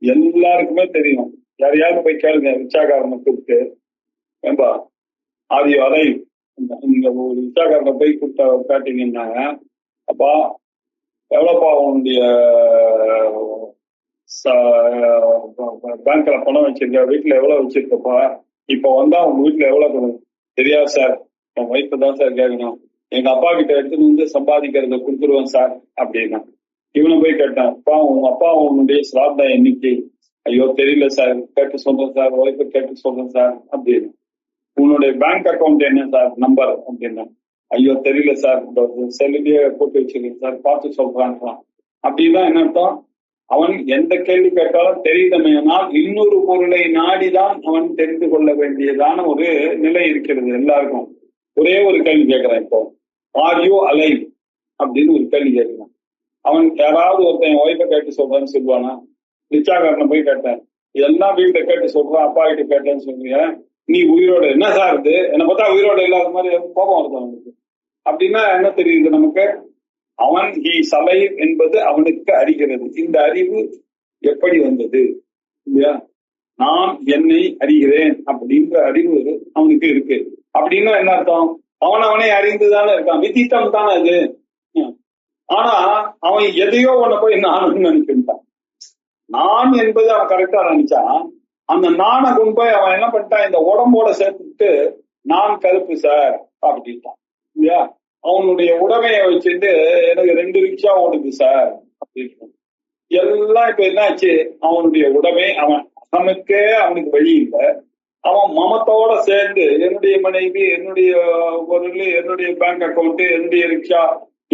எல்லாருக்குமே தெரியும். யாரையாவது போய் கேளுங்க, ரிச்சாகாரனை கூப்பிட்டு, ஏன்பா ஆதி வரை நீங்க ஒரு ரிச்சாகாரனை போய் கூப்பிட்ட கேட்டீங்கன்னா, அப்பா எவ்வளவுப்பா உன்னுடைய பேங்க்ல பணம் வச்சிருக்க, வீட்டுல எவ்வளவு வச்சிருக்கப்பா, இப்ப வந்தா உங்க வீட்டுல எவ்வளவு தெரியாது சார், என் ஒய்ஃபை தான் சார் கேட்கணும், எங்க அப்பா கிட்ட எடுத்துன்னு வந்து சம்பாதிக்கிறத கொடுத்துருவேன் சார் அப்படின்னா. இவனை போய் கேட்டான், அப்பா உங்க அப்பா உன்னுடைய சிரார்த்தம் என்னைக்கு? ஐயோ தெரியல சார், கேட்டு சொல்றேன் சார், ஒய்ஃபை கேட்டு சொல்றேன் சார் அப்படின்னு. உன்னுடைய பேங்க் அக்கௌண்ட் என்ன சார் நம்பர் அப்படின்னா, ஐயோ தெரியல சார், செல்லுலயே போட்டு வச்சிருக்கேன் சார், பார்த்து சொல்றான். அப்படின்னா என்ன அர்த்தம்? அவன் எந்த கேள்வி கேட்டாலும் தெரியுதமையானால் இன்னொரு பொருளை நாடிதான் அவன் தெரிந்து கொள்ள வேண்டியதான ஒரு நிலை இருக்கிறது எல்லாருக்கும். ஒரே ஒரு கேள்வி கேட்கிறான், இப்போ ஆர் யூ அலைவ் அப்படின்னு ஒரு கேள்வி கேட்கிறான். அவன் யாராவது ஒருத்தன் ஒய்ஃபை கேட்டு சொல்றான்னு சொல்லுவானா? ரிச்சாகாரனை போய் கேட்டேன், இதெல்லாம் வீட்டுல கேட்டு சொல்றான், அப்பா கிட்ட கேட்டேன்னு சொல்றீங்க, நீ உயிரோட என்ன சார் இது? என்னை பார்த்தா உயிரோட இல்லாத மாதிரி கோபம் வருது அவனுக்கு. அப்படின்னா என்ன தெரியுது நமக்கு? அவன் சலை என்பது அவனுக்கு அறிகிறது. இந்த அறிவு எப்படி வந்தது இல்லையா? நான் என்னை அறிகிறேன் அப்படின்ற அறிவு அவனுக்கு இருக்கு. அப்படின்னா என்ன அர்த்தம்? அவனை அறிந்துதானே இருக்கான், விதித்தம் தானே அது. ஆனா அவன் எதையோ ஒண்ண போய் நான் நினைச்சுட்டான். நான் என்பது அவன் கரெக்டா நினைச்சான். அந்த நானை கொண்டு போய் அவன் என்ன பண்ணிட்டான், இந்த உடம்போட சேர்த்துட்டு நான் கருப்பு சார் அப்படின்ட்டான் இல்லையா? அவனுடைய உடமையை வச்சுட்டு எனக்கு 2 ரிக்ஷா ஓடுது சார் அப்படின்னு எல்லாம். இப்ப என்னாச்சு, அவனுடைய உடமை அவனுக்கே அவனுக்கு வழி இல்லை. அவன் மமத்தோட சேர்ந்து என்னுடைய மனைவி, என்னுடைய பொருள், என்னுடைய பேங்க் அக்கௌண்ட், என்னுடைய ரிக்ஷா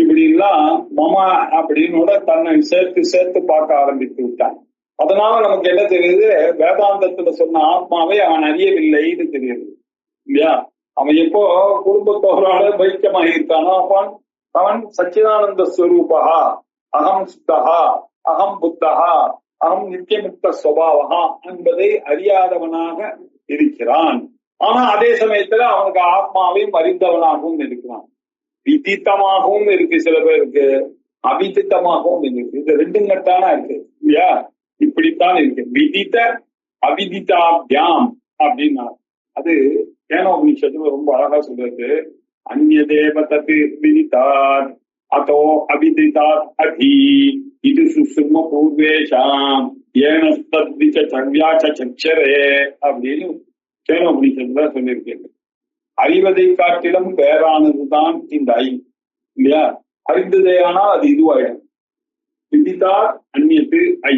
இப்படி எல்லாம் மம அப்படின்னு தன்னை சேர்த்து பார்க்க ஆரம்பித்து விட்டான். அதனால நமக்கு என்ன தெரியுது, வேதாந்தத்துல சொன்ன ஆத்மாவை அவன் அறியவில்லைன்னு தெரியுது இல்லையா? அவன் எப்போ குடும்பத்தோரோட பைக்கியமாக இருக்கானோ அவன் சச்சிதானந்த ஸ்வரூபா, அகம் சுத்தகா, அகம் புத்தகா, அகம் நித்தியமுக்த சுபாவகா என்பதை அறியாதவனாக இருக்கிறான். ஆனா அதே சமயத்துல அவனுக்கு ஆத்மாவையும் அறிந்தவனாகவும் இருக்கிறான். விதித்தமாகவும் இருக்கு சில பேருக்கு, அவிதித்தமாகவும் இருக்கு. இது 2 கட்டானா இருக்கு இல்லையா? இப்படித்தான் இருக்கு. விதித்த அவிதிதாபியாம் அப்படின்னா அது கேனோபனிஷத்துல ரொம்ப அழகா சொல்றது. அந்நிய தேவதத்து விதித்தார் அதோ அவிதிதாத் அதி இது சுசும பூர்வேஷாம் ஏனஸ்தத்விச சவ்யாச்ச சச்சரே அப்படின்னு கேனோபனிஷத்துல சொல்லியிருக்கேன். அறிவதை காட்டிலும் வேறானதுதான் இந்த ஐ இல்லையா? அறிந்ததேயானால் அது இதுவாயிடும். விதித்தார் அந்நியத்து ஐ,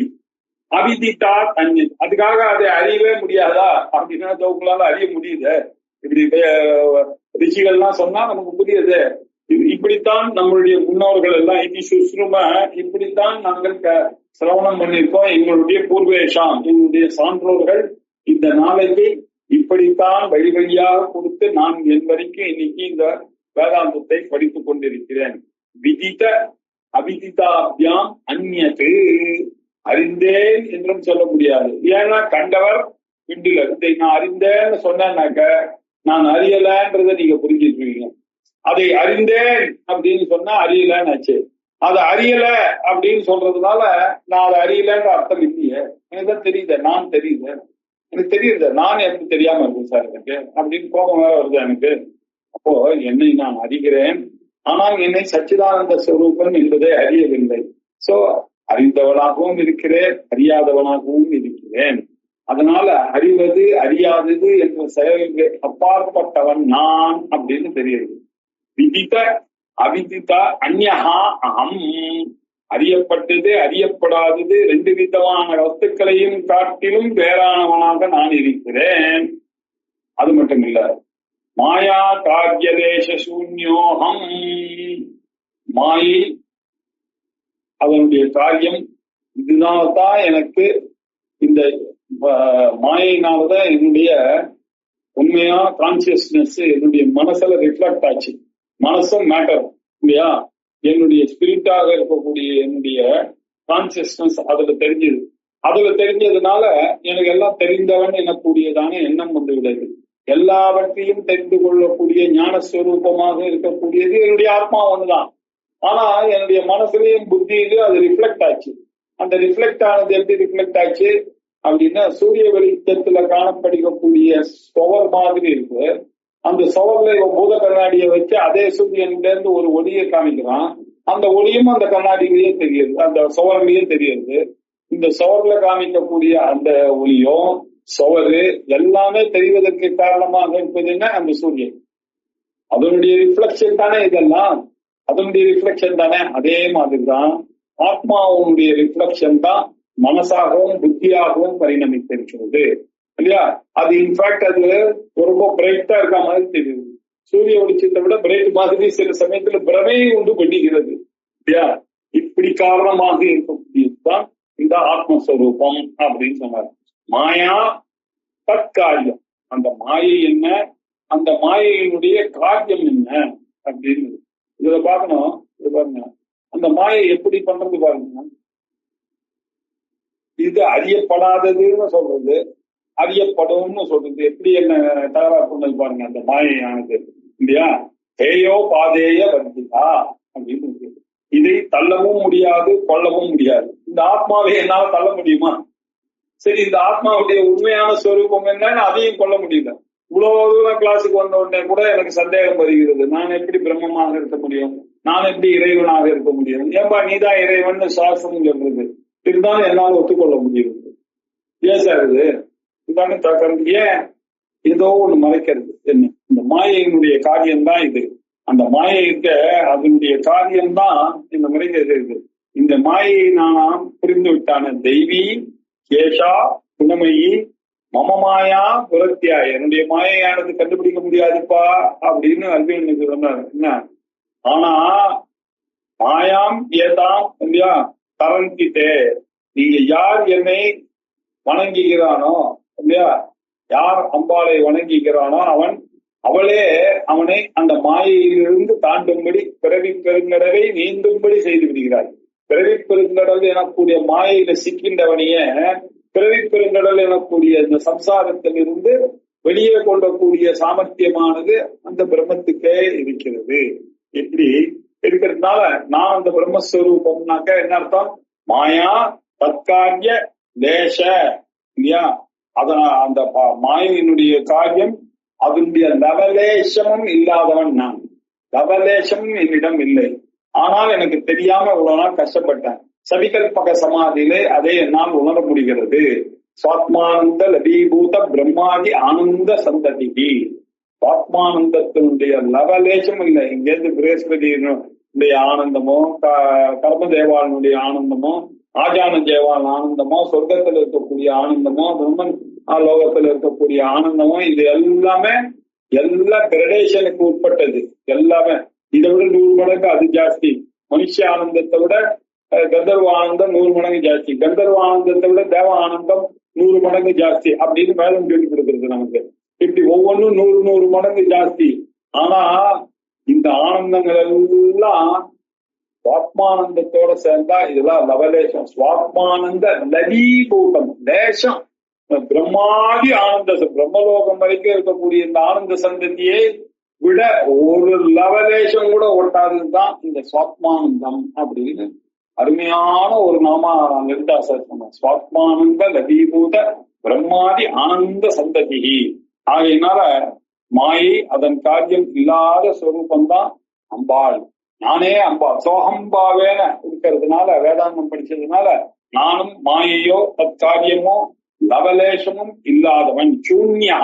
அவிதித்தார் அந்நியத். அதுக்காக அதை அறியவே முடியாதா அப்படின்னா உங்களால அறிய முடியுது. இப்படி ரிஷிகள்லாம் சொன்னா நமக்கு புரியுது. இப்படித்தான் நம்மளுடைய முன்னோர்கள் எல்லாம் இது சுஸ்ரும இப்படித்தான் நாங்கள் சிரவணம் பண்ணியிருக்கோம். எங்களுடைய பூர்வேஷாம், எங்களுடைய சான்றோர்கள் இந்த நாளைக்கு இப்படித்தான் வழி வழியாக கொடுத்து நான் என் வரைக்கும் இன்னைக்கு இந்த வேதாந்தத்தை படித்துக் கொண்டிருக்கிறேன். விதித்த அவிதிதாபியாம் அந்நியது, அறிந்தேன் என்றும் சொல்ல முடியாது. ஏன்னா கண்டவர் விண்டில இதை நான் அறிந்தேன்னு சொன்னாக்க நான் அறியலன்றதை நீங்க புரிஞ்சுக்குவீங்க. அதை அறிந்தேன் அப்படின்னு சொன்னா அறியலன்னு ஆச்சு. அதை அறியல அப்படின்னு சொல்றதுனால நான் அதை அறியலன்ற அர்த்தம் இல்லையே. எனக்குதான் தெரியுது, நான் தெரியுது. எனக்கு தெரியுது, நான் எனக்கு தெரியாம இருக்கு சார் எனக்கு அப்படின்னு கோபம் வேற வருது எனக்கு. அப்போ என்னை நான் அறிகிறேன், ஆனால் என்னை சச்சிதானந்த ஸ்வரூபம் என்பதை அறியவில்லை. சோ அறிந்தவனாகவும் இருக்கிறேன், அறியாதவனாகவும் இருக்கிறேன். அதனால அறிவது அறியாதது என்ற செயலுக்கு அப்பாற்பட்டவன் நான் அப்படின்னு தெரியுது. விதித்த அவிதித்த அந்யஹா அகம், அறியப்பட்டது அறியப்படாதது ரெண்டு விதமான வஸ்துக்களையும் காட்டிலும் வேறானவனாக நான் இருக்கிறேன். அது மட்டும் இல்ல, மாயா காரியதேச சூன்யோகம், மாயை அதனுடைய காரியம் இதுதான். எனக்கு இந்த மாயினாலதான் என்னுடைய உண்மையா கான்சியஸ்னஸ் என்னுடைய மனசுல ரிஃப்ளெக்ட் ஆச்சு. மனசும் மேட்டர் இல்லையா, என்னுடைய ஸ்பிரிட்டாக இருக்கக்கூடிய என்னுடைய கான்சியஸ்னஸ் அதுல தெரிஞ்சது. அதுல தெரிஞ்சதுனால எனக்கு எல்லாம் தெரிந்தவன் எனக்கூடியதான எண்ணம் வந்து விடுது. எல்லாவற்றையும் தெரிந்து கொள்ளக்கூடிய ஞானஸ்வரூபமாக இருக்கக்கூடியது என்னுடைய ஆத்மா ஒண்ணுதான். ஆனா என்னுடைய மனசுலயும் புத்தியிலும் அது ரிஃப்ளெக்ட் ஆச்சு. அந்த ரிஃப்ளெக்ட் ஆனது எப்படி ரிஃப்ளெக்ட் ஆச்சு அப்படின்னா, சூரிய வெளிச்சத்துல காணப்படுகக்கூடிய சுவர் மாதிரி இருக்கு. அந்த சுவர்ல இவன் பூத கண்ணாடியை வச்சு அதே சூரியன்ல இருந்து ஒரு ஒளியை காமிக்கிறான். அந்த ஒளியும் அந்த கண்ணாடியிலேயே தெரியுது, அந்த சுவர்லயே தெரியுது. இந்த சுவர்ல காமிக்கக்கூடிய அந்த ஒளியும் சுவரு எல்லாமே தெரிவதற்கு காரணமாக இருப்பது என்ன, அந்த சூரியன். அதனுடைய ரிஃப்ளெக்ஷன் தானே இதெல்லாம், அதனுடைய ரிஃப்ளெக்ஷன் தானே. அதே மாதிரிதான் ஆத்மாவுடைய ரிஃப்ளெக்ஷன் தான் மனசாகவும் புத்தியாகவும் பரிணமித்திருக்கிறது இல்லையா. அது இன்ஃபேக்ட் அது ரொம்ப பிரைட்டா இருக்க மாதிரி தெரியுது. சூரிய வெளிச்சத்தை விட பிரைட் மாதிரி சில சமயத்துல பிரமையை உண்டு பண்ணிக்கிறது இல்லையா. இப்படி காரணமாக இருக்கக்கூடியதுதான் இந்த ஆத்மஸ்வரூபம் அப்படின்னு சொன்னார். மாயா தற்காரியம், அந்த மாயை என்ன, அந்த மாயையினுடைய காரியம் என்ன அப்படின்னு இதுல பாக்கணும். இது பாருங்க, அந்த மாயை எப்படி பண்றது பாருங்க. இது அறியப்படாததுன்னு சொல்றது, அறியப்படும்னு சொல்றது. எப்படி என்ன தகவல் பண்ணது பாருங்க அந்த மாயையானது இல்லையா. ஹேயோ பாதேய வர்த்திதா அப்படின்னு இருக்கு. இதை தள்ளவும் முடியாது கொள்ளவும் முடியாது. இந்த ஆத்மாவை என்னால தள்ள முடியுமா? சரி, இந்த ஆத்மாவுடைய உண்மையான ஸ்வரூபம் என்னன்னு அதையும் கொள்ள முடியல. இவ்வளவு தூரம் கிளாஸுக்கு வந்த உடனே கூட எனக்கு சந்தேகம் வருகிறது. நான் எப்படி பிரம்மமாக இருக்க முடியும், நான் எப்படி இறைவனாக இருக்க முடியும்? ஏன்பா நீதான் இறைவன் சாஸ்திரம் சொல்றது, இருந்தாலும் என்னால ஒத்துக்கொள்ள முடியும். ஏன் சார் இது இதானே தக்கிறது? ஏன் ஏதோ ஒண்ணு மறைக்கிறது? என்ன, இந்த மாயையினுடைய காரியம்தான் இது. அந்த மாயை இருக்க அதனுடைய காரியம்தான் இந்த மறைக்கிறது இருக்கு. இந்த மாயை நான் புரிந்து விட்டான தெய்வீ கேஷா குணமயி மமமாயா புரத்தியா, என்னுடைய மாயையானது கண்டுபிடிக்க முடியாதுப்பா அப்படின்னு அர்ஜுனனுக்கு சொன்னார். என்ன, ஆனா மாயாம் ஏதாம் இல்லையா தரந்தித்தே, நீங்க யார் என்னை வணங்குகிறானோ இல்லையா, யார் அம்பாளை வணங்குகிறானோ அவளே அவனை அந்த மாயையிலிருந்து தாண்டும்படி பிறவி பெருங்கடலை நீந்தும்படி செய்து விடுகிறார். பிறவி பெருங்கடல் எனக்கூடிய மாயையில சிக்கின்றவனைய பிறவி பெருங்கடல் எனக்கூடிய இந்த சம்சாரத்தில் இருந்து வெளியே கொள்ளக்கூடிய சாமர்த்தியமானது அந்த பிரம்மத்துக்கே இருக்கிறது. எப்படி இருக்கிறதுனால நான் அந்த பிரம்மஸ்வரூபம்னாக்க என்ன அர்த்தம்? மாயா தற்காரிய தேச இல்லையா. அதனால் அந்த மாயினுடைய காரியம் அதனுடைய லவலேசமும் இல்லாதவன் நான். லவலேசமும் என்னிடம் இல்லை. ஆனால் எனக்கு தெரியாம இவ்வளவு நாள் கஷ்டப்பட்டேன். சவிகல்பக சமாதியிலே அதை என்னால் உணர முடிகிறது. சுவாத்மானந்த லபீபூத பிரம்மாதி ஆனந்த சந்ததி. சுவாத்மானந்தத்தினுடைய லவலேசம் இல்லை. இங்கேருந்து பிரேஸ்பதியினுடைய ஆனந்தமோ கர்மதேவாளனுடைய ஆனந்தமோ ஆஜான தேவான் ஆனந்தமோ சொர்க்கத்தில் இருக்கக்கூடிய ஆனந்தமோ பிரம்மன் லோகத்தில் இருக்கக்கூடிய ஆனந்தமோ இது எல்லாமே எல்லா கிரடேஷனுக்கு உட்பட்டது. எல்லாமே இதை விட 100 மடங்கு அது ஜாஸ்தி. மனுஷ ஆனந்தத்தை விட கந்தர்வ ஆனந்தம் 100 மடங்கு ஜாஸ்தி. கந்தர்வ ஆனந்தத்தை விட தேவ ஆனந்தம் 100 மடங்கு ஜாஸ்தி அப்படின்னு மேலும் சொல்லி கொடுக்குறது நமக்கு. இப்படி ஒவ்வொன்றும் 100 மடங்கு ஜாஸ்தி. ஆனா இந்த ஆனந்தங்கள் எல்லாம் சுவாத்மானந்தத்தோட சேர்ந்தா இதெல்லாம் லவலேசம். சுவாத்மானந்த லவீபூதம் லேசம் பிரம்மாதி ஆனந்த பிரம்மலோகம் வரைக்கும் இருக்கக்கூடிய இந்த ஆனந்த சந்ததியை விட ஒரு லவலேசம் கூட ஒட்டாததுதான் இந்த சுவாத்மானந்தம் அப்படின்னு அருமையான ஒரு நாமா லலிதாசர் சொன்னார். சுவாத்மானந்த லவீபூத பிரம்மாதி ஆனந்த சந்ததி. ஆகையினால மாயை அதன் காரியம் இல்லாத ஸ்வரூபம்தான் அம்பாள். நானே அம்பாள் சோஹம்பாவேன இருக்கிறதுனால, வேதாந்தம் படிச்சதுனால நானும் மாயையோ தற்காரியமோ லவலேசமும் இல்லாதவன், சூன்யா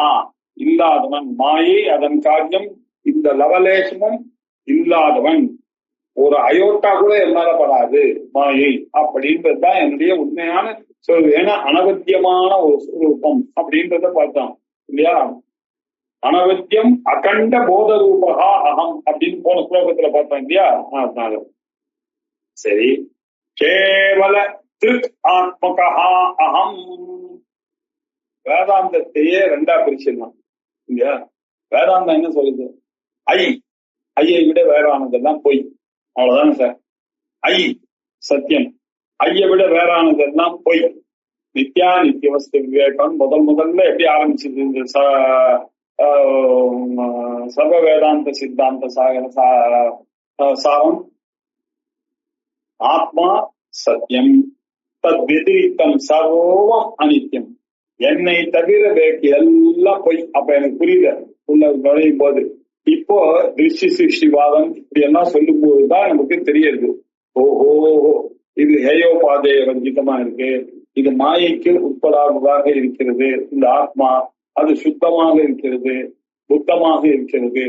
இல்லாதவன், மாயை அதன் காரியம் இந்த லவலேசமும் இல்லாதவன், ஒரு அயோட்டா கூட என்னால படாது மாயை அப்படின்றதுதான் என்னுடைய உண்மையான சொல். ஏன்னா அனவத்தியமான ஒரு ஸ்வரூபம் அப்படின்றத பார்த்தோம் இல்லையா. அனவத்தியம் அகண்ட போத ரூபகா அகம் அப்படின்னு போன ஸ்லோகத்துல பார்த்தோம் இல்லையா. அதனால சரி, கேவல திருக் ஆத்மகா அகம். வேதாந்தத்தையே ரெண்டா பிரிச்சிடலாம் இல்லையா. வேதாந்தம் என்ன சொல்லுது? ஐயை விட வேறானதெல்லாம் பொய், அவ்வளவுதானே சார். ஐ சத்தியம், ஐயை விட வேறானதெல்லாம் பொய். நித்யா நித்திய வஸ்து விவேகம் முதல்ல எப்படி ஆரம்பிச்சது? இந்த சர்வ வேதாந்த சித்தாந்த சாரம் ஆத்மா சத்தியம், தத் வெதிரித்தம் சர்வம் அனித்யம், என்னை தவிர வேக்கு எல்லாம் பொய். அப்ப எனக்கு புரியல உள்ள நுழையும் போது. இப்போ திருஷ்டி சிருஷ்டிவாதம் இப்படி எல்லாம் சொல்லும் போதுதான் நமக்கு தெரியுது, ஓஹோ இது ஹேயோபாதேய ரஞ்சிதமா இருக்கு, இது மாயைக்கு உட்படாததாக இருக்கிறது. இந்த ஆத்மா அது சுத்தமாக இருக்கிறது, புத்தமாக இருக்கிறது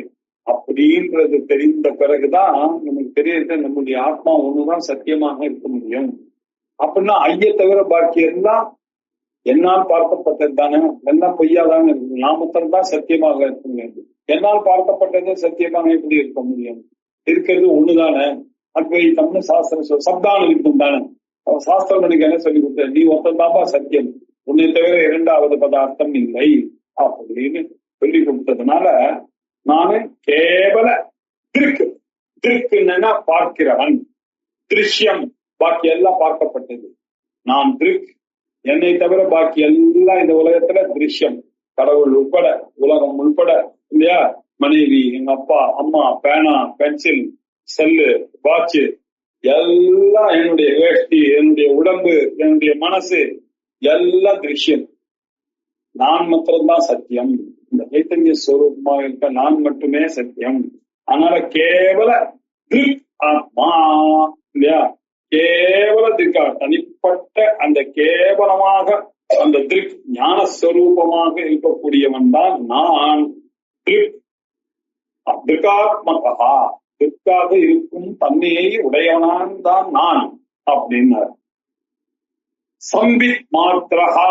அப்படின்றது தெரிந்த பிறகுதான் நமக்கு தெரியுது நம்முடைய ஆத்மா ஒண்ணுதான் சத்தியமாக இருக்க முடியும். அப்படின்னா ஐய தவிர பாக்கி எல்லாம் என்னால் பார்க்கப்பட்டது தானே, எல்லாம் பொய்யாதானே இருக்கு. நாமத்தம் தான் சத்தியமாக இருக்க முடியாது. என்னால் பார்க்கப்பட்டது சத்தியமாக எப்படி இருக்க முடியும்? இருக்கிறது ஒண்ணுதானே. அத்வைத்தம்னு சாஸ்திரம் சப்தானுவித்தம் தானே. சாஸ்திரம் எனக்கு என்ன சொல்லி கொடுத்த? நீ ஒருத்தந்தாப்பா சத்தியம், உன்னை தவிர இரண்டாவது பதார்த்தம் இல்லை அப்படின்னு சொல்லி கொடுத்ததுனால நானு கேவல திருக்கு என்னன்னா பார்க்கிறவன், திருஷ்யம் பாக்கி எல்லாம் பார்க்கப்பட்டது. நான் திருக்கு, என்னை தவிர பாக்கி எல்லாம் இந்த உலகத்துல திருஷ்யம், கடவுள் உட்பட உலகம் உள்பட இல்லையா. மனைவி, எங்க அப்பா அம்மா, பேனா பென்சில் செல்லு வாட்சு எல்லாம், என்னுடைய வேஷ்டி, என்னுடைய உடம்பு, என்னுடைய மனசு எல்லாம் திருஷ்யம். நான் மாத்திரம்தான் சத்தியம். இந்த சைத்தன்ய ஸ்வரூபமா இருக்க நான் மட்டுமே சத்தியம். அதனால கேவல திருக் ஆத்மா இல்லையா, கேவல திருக்கா தனிப்பட்ட அந்த கேவலமாக அந்த திருக் ஞானஸ்வரூபமாக இருக்கக்கூடியவன் தான் நான். திருக்காத்மகா, திருக்காக இருக்கும் தன்மையை உடையவனான் தான் நான் அப்படின்னார். சம்பித் மாத்திரஹா,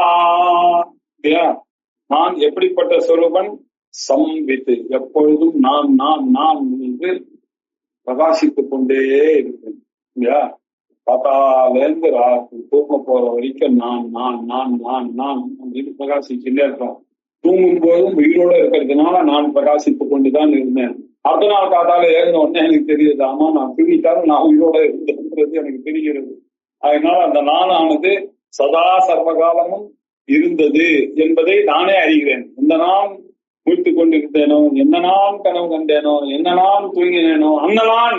நான் எப்படிப்பட்ட சொரூபன்? சம்பித், எப்பொழுதும் நான் நான் நான் என்று பிரகாசித்துக் கொண்டே இருப்பேன் இல்லையா. பத்தாலேருந்து தூங்க போற வரைக்கும் நான் நான் நான் நான் நான் அப்படின்னு பிரகாசிச்சுட்டே இருப்பேன். தூங்கும் போதும் உயிரோட இருக்கிறதுனால நான் பிரகாசித்துக் கொண்டுதான் இருந்தேன். அடுத்த நாள் காத்தால ஏறின உடனே எனக்கு தெரியுது, ஆமா நான் தூங்கிட்டாலும் நான் உயிரோட இருந்தது எனக்கு தெரிகிறது. அதனால அந்த நானானது சதா சர்வகாலமும் இருந்தது என்பதை நானே அறிகிறேன். எந்த நான் முழித்துக் கொண்டிருந்தேனோ, என்ன நான் கனவு கண்டேனோ, என்ன நான் தூங்கினேனோ, அந்த நான்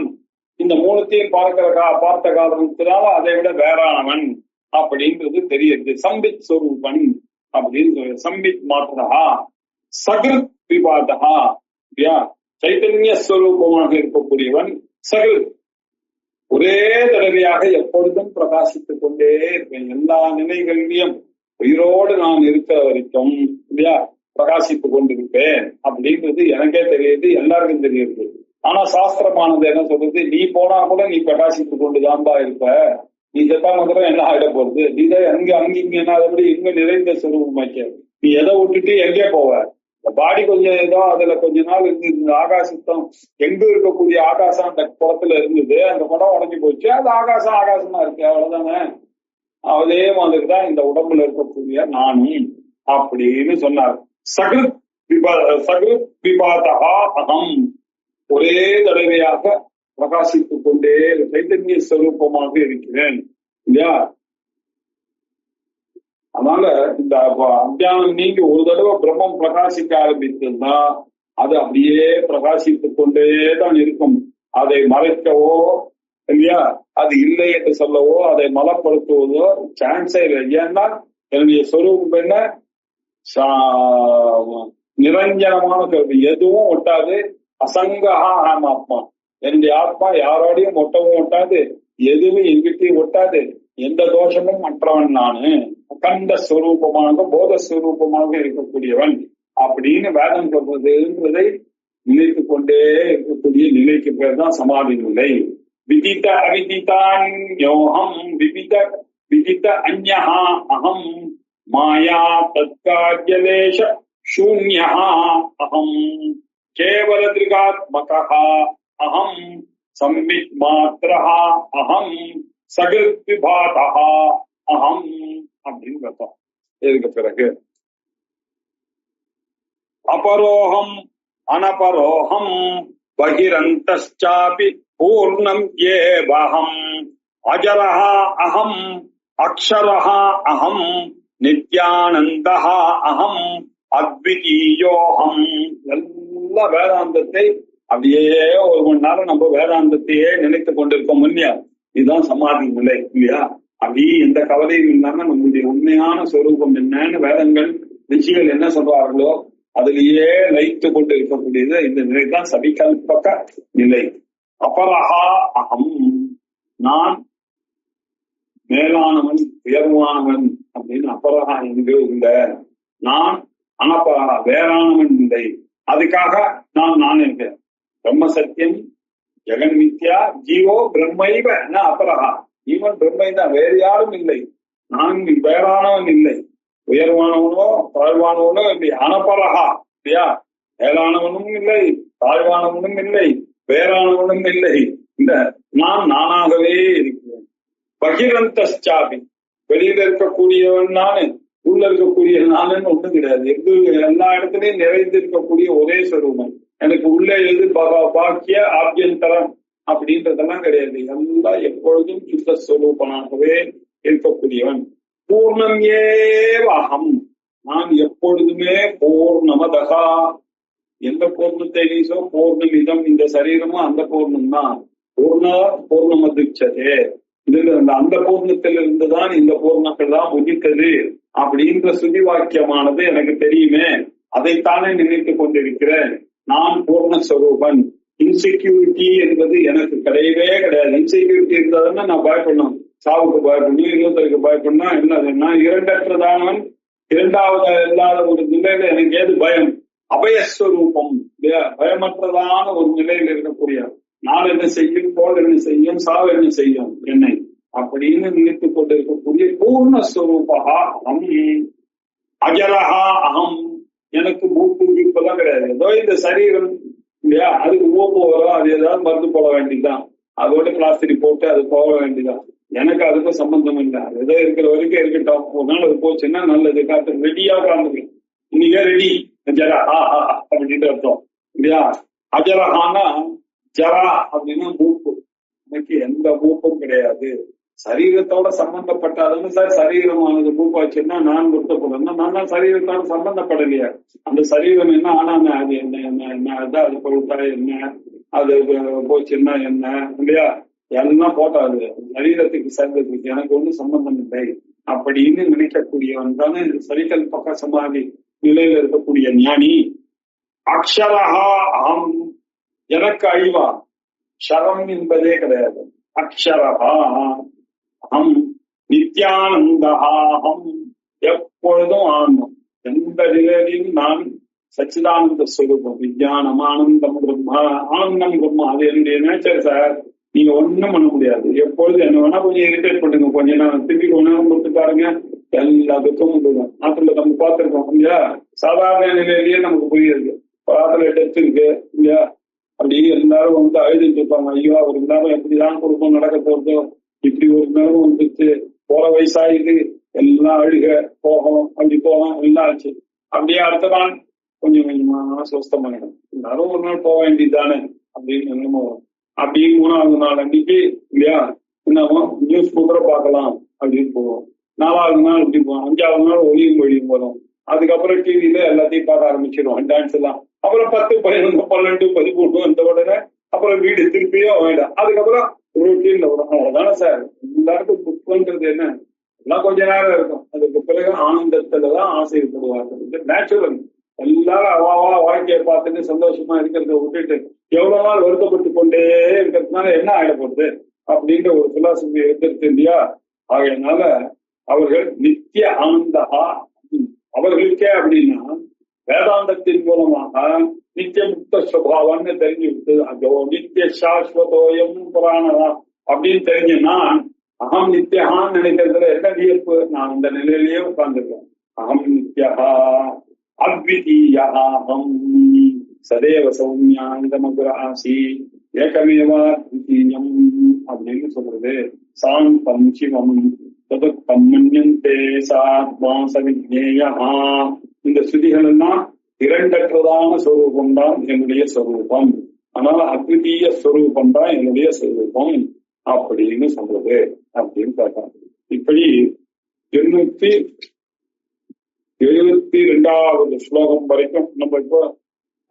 இந்த மூலத்தையும் பார்த்த காரணத்தினால அதை விட வேறானவன் அப்படின்றது தெரியுது. சம்பித் ஸ்வரூபன் அப்படின்னு சொல்ற. சம்பித் மாத்திரா சகிருத் விவாதா, சைத்தன்ய ஸ்வரூபமாக இருக்கக்கூடியவன் சகிருத், ஒரே தடவையாக எப்பொழுதும் பிரகாசித்துக் கொண்டே இருப்பேன். எல்லா நிலைகளிலும் உயிரோடு நான் இருக்கிற வரைக்கும் இல்லையா பிரகாசித்துக் கொண்டிருப்பேன் அப்படின்றது எனக்கே தெரியுது, எல்லாருக்கும் தெரியுது. ஆனா சாஸ்திரமானது என்ன சொல்றது? நீ போனா கூட நீ பிரகாசித்துக் கொண்டுதான்பா இருப்ப, நீ செத்தா மாத்திரம் என்ன ஆயிட போறது? நீதான் அங்க என்னாதபடி இங்க நிறைந்த சுரூபமாக்க. நீ எதை விட்டுட்டு எங்கே போவ? இந்த பாடி கொஞ்சம் ஏதோ அதுல கொஞ்ச நாள் இருந்து இந்த ஆகாசத்தம் எங்க இருக்கக்கூடிய ஆகாசம் அந்த குளத்துல இருந்தது, அந்த குடம் உடஞ்சி போச்சு, அது ஆகாசமா இருக்கு, அவ்வளவுதானே. அதே மாதிரிதான் இந்த உடம்புல இருக்கக்கூடிய நானும் அப்படின்னு சொன்னார். சகிருத் விபாதா அகம், ஒரே தடவையாக பிரகாசித்துக் கொண்டே சைத்தன்ய ஸ்வரூபமாக இருக்கிறேன் இல்லையா. அதனால இந்த அத்தியானம் நீங்க ஒரு தடவை பிரம்மம் பிரகாசிக்க ஆரம்பித்ததுன்னா அது அப்படியே பிரகாசித்துக் கொண்டேதான் இருக்கும். அதை மறைக்கவோ இல்லையா, அது இல்லை என்று சொல்லவோ, அதை மலப்படுத்துவதோ சான்ஸே இல்லை. ஏன்னா என்னுடைய சொரூபம் என்ன? நிரஞ்சனமான கருத்து, எதுவும் ஒட்டாது. அசங்கஹா ஆம் ஆத்மா, என்னுடைய ஆத்மா யாரோடையும் ஒட்டவும் ஒட்டாது, எதுவும் எங்கிட்டையும் ஒட்டாது, எந்த தோஷமும் மற்றவன் நானு, அகண்ட ஸ்வரூபமாக போதஸ்வரூபமாக இருக்கக்கூடியவன் அப்படின்னு வேதம் சொல்றதுன்றதை நினைத்து கொண்டே இருக்கக்கூடிய நிலைக்கு பேர் தான் சமாதி நிலை. விதித்த அவிதிதான் யோகம் விவித விதித்த அந்யஹா அகம் மாயா தத்கார்யலேஷ சூன்யஹா அகம் கேவல திரிகாத்மகா அகம் சம்வித் மாத்ரஹா அகம் சகிருத் விபாதஹா அகம் அப்படின்னு பார்த்தோம். இதுக்கு பிறகு அபரோகம் அனபரோகம் பகிரந்தச்சாபி பூர்ணம் ஏவஹம் அஜரஹா அகம் அக்ஷரஹா அகம் நித்யானந்தஹா அகம் அத்விதீயோகம். எல்லா வேதாந்தத்தை அப்படியே ஒரு மணி நேரம் நம்ம வேதாந்தத்தையே நினைத்து கொண்டிருக்கோம் இல்லையா? இதுதான் சமாதி நிலை இல்லையா? அப்படி எந்த கவலையும் இல்லாம நம்மளுடைய உண்மையான சொரூபம் என்னன்னு வேதங்கள் ரிஷிகள் என்ன சொல்றார்களோ அதிலேயே லயித்து கொண்டு இருக்கக்கூடியது இந்த நிலை தான் சபிகல்பக நிலை. அபரஹா அகம், நான் மேலானவன் உயர்வானவன் அப்படின்னு அபரஹா என்கிற இல்லை. நான் அனபரஹா வேறானவன் இல்லை. அதுக்காக நான் இருக்கேன். பிரம்ம சத்தியம் ஜெகன் மித்யா ஜீவோ பிரம்மைவ அபரஹா, ஜீவன் பிரம்மை தான், வேறு யாரும் இல்லை. நான் வேறானவன் இல்லை, உயர்வானவனோ தாழ்வானவனோ இல்லை. அனபரஹா இல்லையா? மேலானவனும் இல்லை, தாழ்வானவனும் இல்லை, வேறானவனும் இல்லை. இந்த நான் நானாகவே இருக்கிறேன். பகிரந்தாபி, வெளியில இருக்கக்கூடியவன் நானு, உள்ள இருக்கக்கூடிய நானுன்னு ஒண்ணு கிடையாது. எல்லா இடத்துலயும் நிறைந்திருக்கக்கூடிய ஒரே சொரூபம். எனக்கு உள்ள எது பாக்கிய ஆபியந்தரம் அப்படின்றதெல்லாம் கிடையாது. எல்லாம் எப்பொழுதும் சுத்த ஸ்வரூபனாகவே இருக்கக்கூடியவன். பூர்ணம் ஏவஹம், நான் எப்பொழுதுமே பூர்ணமதகா. எந்த பூர்ணத்தை நீசோ பூர்ணமிதம், இந்த சரீரமும் அந்த பூர்ணம் தான். பூர்ணமதிச்சதே, இதுல அந்த பூர்ணத்தில் இருந்துதான் இந்த பூர்ணங்கள் தான் உதித்தது அப்படின்ற சுதி வாக்கியமானது எனக்கு தெரியுமே. அதைத்தானே நினைத்து கொண்டிருக்கிறேன். நான் பூர்ணஸ்வரூபன். இன்செக்யூரிட்டி என்பது எனக்கு கிடையவே கிடையாது. இன்செக்யூரிட்டி இருந்ததுன்னா நான் பயப்படணும், சாவுக்கு பயப்படணும், இன்னொருத்தருக்கு பயப்படணும். என்னதுன்னா இரண்டற்றதானவன், இரண்டாவது இல்லாத ஒரு நிலையில எனக்கு ஏது பயம்? அபயஸ்வரூபம் இல்லையா? பயமற்றதான ஒரு நிலையில் இருக்கக்கூடிய நான் என்ன செய்யும், போல் என்ன செய்யும், சாவு என்ன செய்யும் என்னை அப்படின்னு நினைத்துக் கொண்டிருக்கக்கூடிய பூர்ணஸ்வரூபா அகம். அஜரஹா அகம், எனக்கு மூப்பு வீப்பெல்லாம் கிடையாது. ஏதோ இந்த சரீரம் இல்லையா, அதுக்கு ஓப்பு வரும், அது ஏதாவது மருந்து போட வேண்டியதுதான், அதோட பிளாஸ்டிக் போட்டு அது போக வேண்டியதான். எனக்கு அதுக்கும் சம்பந்தம் இல்லை. ஏதோ இருக்கிற வரைக்கும் இருக்கட்டும். ஒரு நாள் அது போச்சுன்னா நல்லது. காத்து ரெடியா உட்கார்ந்து இன்னைக்கே ரெடி ஜரா அப்படின்ட்டு அர்த்தம் இல்லையா? அஜரஹானா ஜரா அப்படின்னா மூப்பு. எனக்கு எந்த மூப்பும் கிடையாது. சரீரத்தோட சம்பந்தப்பட்டாதுன்னு சார் சரீரமானது மூப்பாச்சுன்னா நான் வருத்தப்படணும். நான் தான் சரீரத்தோட சம்பந்தப்படலையா? அந்த சரீரம் என்ன ஆனா அது என்ன என்ன அது பொழுத்தா என்ன, அது போச்சுன்னா என்ன இல்லையா? எல்லாம் போட்டாது சரீரத்துக்கு சேர்ந்ததுக்கு எனக்கு ஒன்றும் சம்பந்தம் இல்லை அப்படின்னு நினைக்கக்கூடியவன் தானே சரிகல்பக சமாதி நிலையில இருக்கக்கூடிய ஞானி. அக்ஷரஹா அகம், எனக்கு அழிவா ஷரம் என்பதே கிடையாது. அக்ஷரஹா அகம் நித்யானந்தஹாஹம், எப்பொழுதும் ஆனந்தம். எந்த நிலையிலும் நான் சச்சிதானந்த ஸ்வரூபம். வித்யானம் ஆனந்தம் பிரம்மா, ஆனந்தம் பிரம்மா. அது என்னுடைய நேச்சர் சார். நீங்க ஒண்ணும் பண்ண முடியாது. எப்பொழுது என்ன வேணா கொஞ்சம் இரிட்டேட் பண்ணுங்க, கொஞ்சம் நான் திருப்பி கொஞ்ச நேரம் கொடுத்து பாருங்க, எல்லாத்துக்கும் முடியும். நாட்டுல நம்ம பார்த்திருக்கோம் இல்லையா? சாதாரண நிலையிலேயே நமக்கு புரியுது. ஆத்துல டெஸ்ட் இருக்கு இல்லையா? அப்படி எல்லாரும் வந்து அழுதுட்டு இருப்பாங்க. ஐயோ ஒரு நேரம் எப்படிதான் குடும்பம் நடக்க போறதோ, இப்படி ஒரு நேரம் வந்துட்டு போற வயசாயிது, எல்லாம் அழுக போகும், அப்படி போகும், எல்லாம் ஆச்சு. அப்படியே அடுத்த நாள் கொஞ்சம் கொஞ்சமா சுத்தமாயிடும். எல்லாரும் ஒரு நாள் போக வேண்டியதுதானே அப்படின்னு என்னமோ. அப்படி 3வது நாள் அன்னைக்கு இல்லையா என்னமோ நியூஸ் பேப்பரை பார்க்கலாம் அப்படின்னு போவோம். 4வது நாள் இப்படி போவோம். 5வது நாள் ஒளியும் மொழியும் போறோம். அதுக்கப்புறம் டிவியில எல்லாத்தையும் பார்க்க ஆரம்பிச்சிடும், டான்ஸ் எல்லாம். அப்புறம் 10, 11, 12, 13 வந்த உடனே அப்புறம் வீடு திருப்பியும் வேண்டாம். அதுக்கப்புறம் ரொட்டீன்ல வரும். அவ்வளவுதானே சார். எல்லாருக்கும் புக் பண்றது என்ன? எல்லாம் கொஞ்ச நேரம் இருக்கும். அதுக்கு பிறகு ஆனந்தத்துலதான் ஆசைப்படுவார்கள். நேச்சுரல். எல்லாரும் அவாவா வாழ்க்கையை பார்த்துட்டு சந்தோஷமா இருக்கிறத விட்டுட்டு எவ்வளவு நாள் வருத்தப்பட்டு கொண்டே இருக்கிறதுனால என்ன ஆயிடப்படுது அப்படின்ற ஒரு பிலாசபி எடுத்துருக்கு இல்லையா? ஆகையினால அவர்கள் நித்திய ஆனந்தகா. அவர்களுக்கே அப்படின்னா வேதாந்தத்தின் மூலமாக நித்திய முக்த சுபாவம்னு தெரிஞ்சு விட்டு அதோ நித்திய சாஸ்வதோயம் புராணதா அப்படின்னு தெரிஞ்சுன்னா அகம் நித்தியகான்னு நினைக்கிறதுல என்ன வியப்பு? நான் அந்த நிலையிலேயே உட்கார்ந்துருக்கேன். அகம் நித்தியகா அத்விதீயம் சதேவ சௌமியாந்தமகுர ஆசி ஏகமேவா த்விதீயம் அப்படின்னு சொல்றது. சாந்தம் சிவம் ததுக்கம் மன்யந்தே சாத்மா சவிஜ்ஞேயா. இந்த ஸ்ருதிகள் எல்லாம் இரண்டற்றதான ஸ்வரூபம் தான் என்னுடைய ஸ்வரூபம், ஆனால் அத்விதீய ஸ்வரூபம் தான் என்னுடைய ஸ்வரூபம் அப்படின்னு சொல்றது அப்படின்னு கேட்டாங்க. இப்படி 872வது ஸ்லோகம் வரைக்கும் நம்ம இப்போ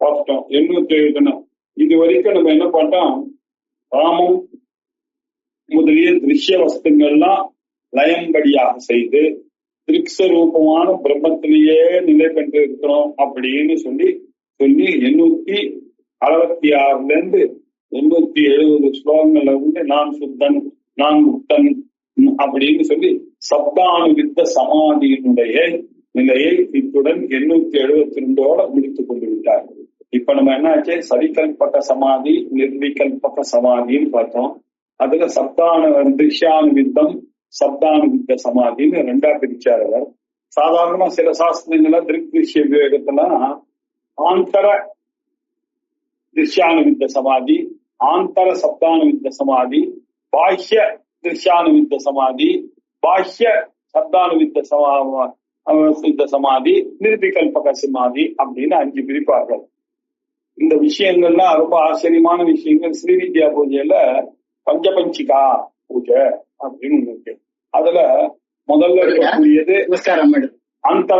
பார்த்துட்டோம். 807 இது வரைக்கும் நம்ம என்ன பார்த்தோம்? ராமம் முதலிய திருஷ்ய வஸ்துங்கள்லாம் லயம்படியாக செய்து திருக்ஸ்வரூபமான பிரம்மத்திலேயே நிலை பெற்று இருக்கிறோம் அப்படின்னு சொல்லி 866ல இருந்து 870 ஸ்லோகங்கள்ல வந்து நான் சுத்தன் நான் முக்தன் அப்படின்னு சொல்லி சப்தானுவித்த சமாதியினுடைய நிலையை இத்துடன் 872 முடித்துக் கொண்டு விட்டார்கள். இப்ப நம்ம என்னாச்சு? சவிகல்பக சமாதி நிர்விகல்பக சமாதின்னு பார்த்தோம். அதுல திருஷ்யானுவித்தம் சப்தானுவித்த சமாதின்னு 2ஆ பிரிச்சார் அவர். சாதாரணமா சில சாஸ்திரங்கள திருஷ்ய விவேகத்துல ஆந்தர திருஷ்யானுவித்த சமாதி, ஆந்தர சப்தானுவித்த சமாதி, பாஹ்ய திருஷ்யானுவித்த சமாதி, பாஹ்ய சப்தானுவித்த சமாதி, நிர்விகல்பக சமாதி அப்படின்னு 5 பிரிப்பார்கள். இந்த விஷயங்கள்லாம் ரொம்ப ஆச்சரியமான விஷயங்கள். ஸ்ரீவித்யா பூஜையில பஞ்சபஞ்சிகா பூஜை அப்படின்னு ஒண்ணு இருக்கு. அதுல முதல்ல இருக்கக்கூடியது அந்த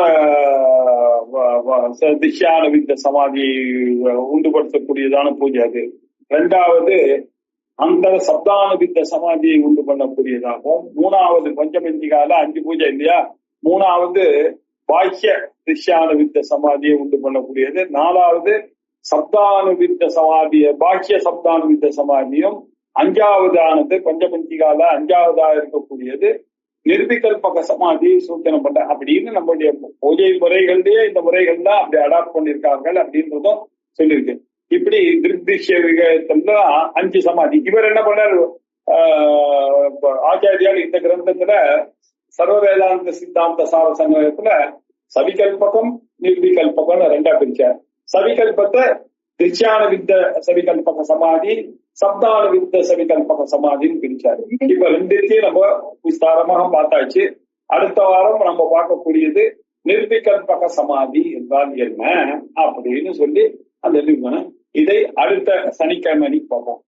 திஷ்யானுவித்த சமாதி உண்டுபடுத்தக்கூடியதான பூஜை அது. 2வது அந்த சப்தானுவித்த சமாதியை உண்டு பண்ணக்கூடியதாகவும், 3வது பஞ்சபஞ்சிகால 5 பூஜை இல்லையா, 3வது பாஹ்ய திஷ்யானுவித்த சமாதியை உண்டு பண்ணக்கூடியது, 4வது சப்தானுவித்த சமாதிய பாஹ்ய சப்தானுவித்த சமாதியும், 5வது ஆனது பஞ்சபஞ்சிகால 5வதா இருக்கக்கூடியது நிர்விகல்பக சமாதியை சூச்சனம் பண்ண அப்படின்னு நம்மளுடைய பூஜை முறைகள்லயே இந்த முறைகள்லாம் அப்படி அடாப்ட் பண்ணிருக்கார்கள் அப்படின்றதும் சொல்லியிருக்கு. இப்படி திருஷ்ய விவேகத்துல 5 சமாதி. இவர் என்ன பண்ணாரு? ஆச்சாரியால் இந்த கிரந்தத்துல சர்வ வேதாந்த சித்தாந்த சார சங்கத்துல சவிகல்பகம் நிர்விகல்பகம் 2ஆ பிரிச்சார். சவிகல்பத்தை திருஷ்யானுவித்த சவிகல்பக சமாதி, சப்தானுவித்த சவிகல்பக சமாதின்னு பிரிச்சாரு. இப்ப 2த்தையும் நம்ம விஸ்தாரமாக பார்த்தாச்சு. அடுத்த வாரம் நம்ம பார்க்கக்கூடியது நிர்விகல்பக சமாதி என்றால் என்ன அப்படின்னு சொல்லி அந்த நிறுவனம். இதை அடுத்த சனிக்கிழமை பார்ப்போம்.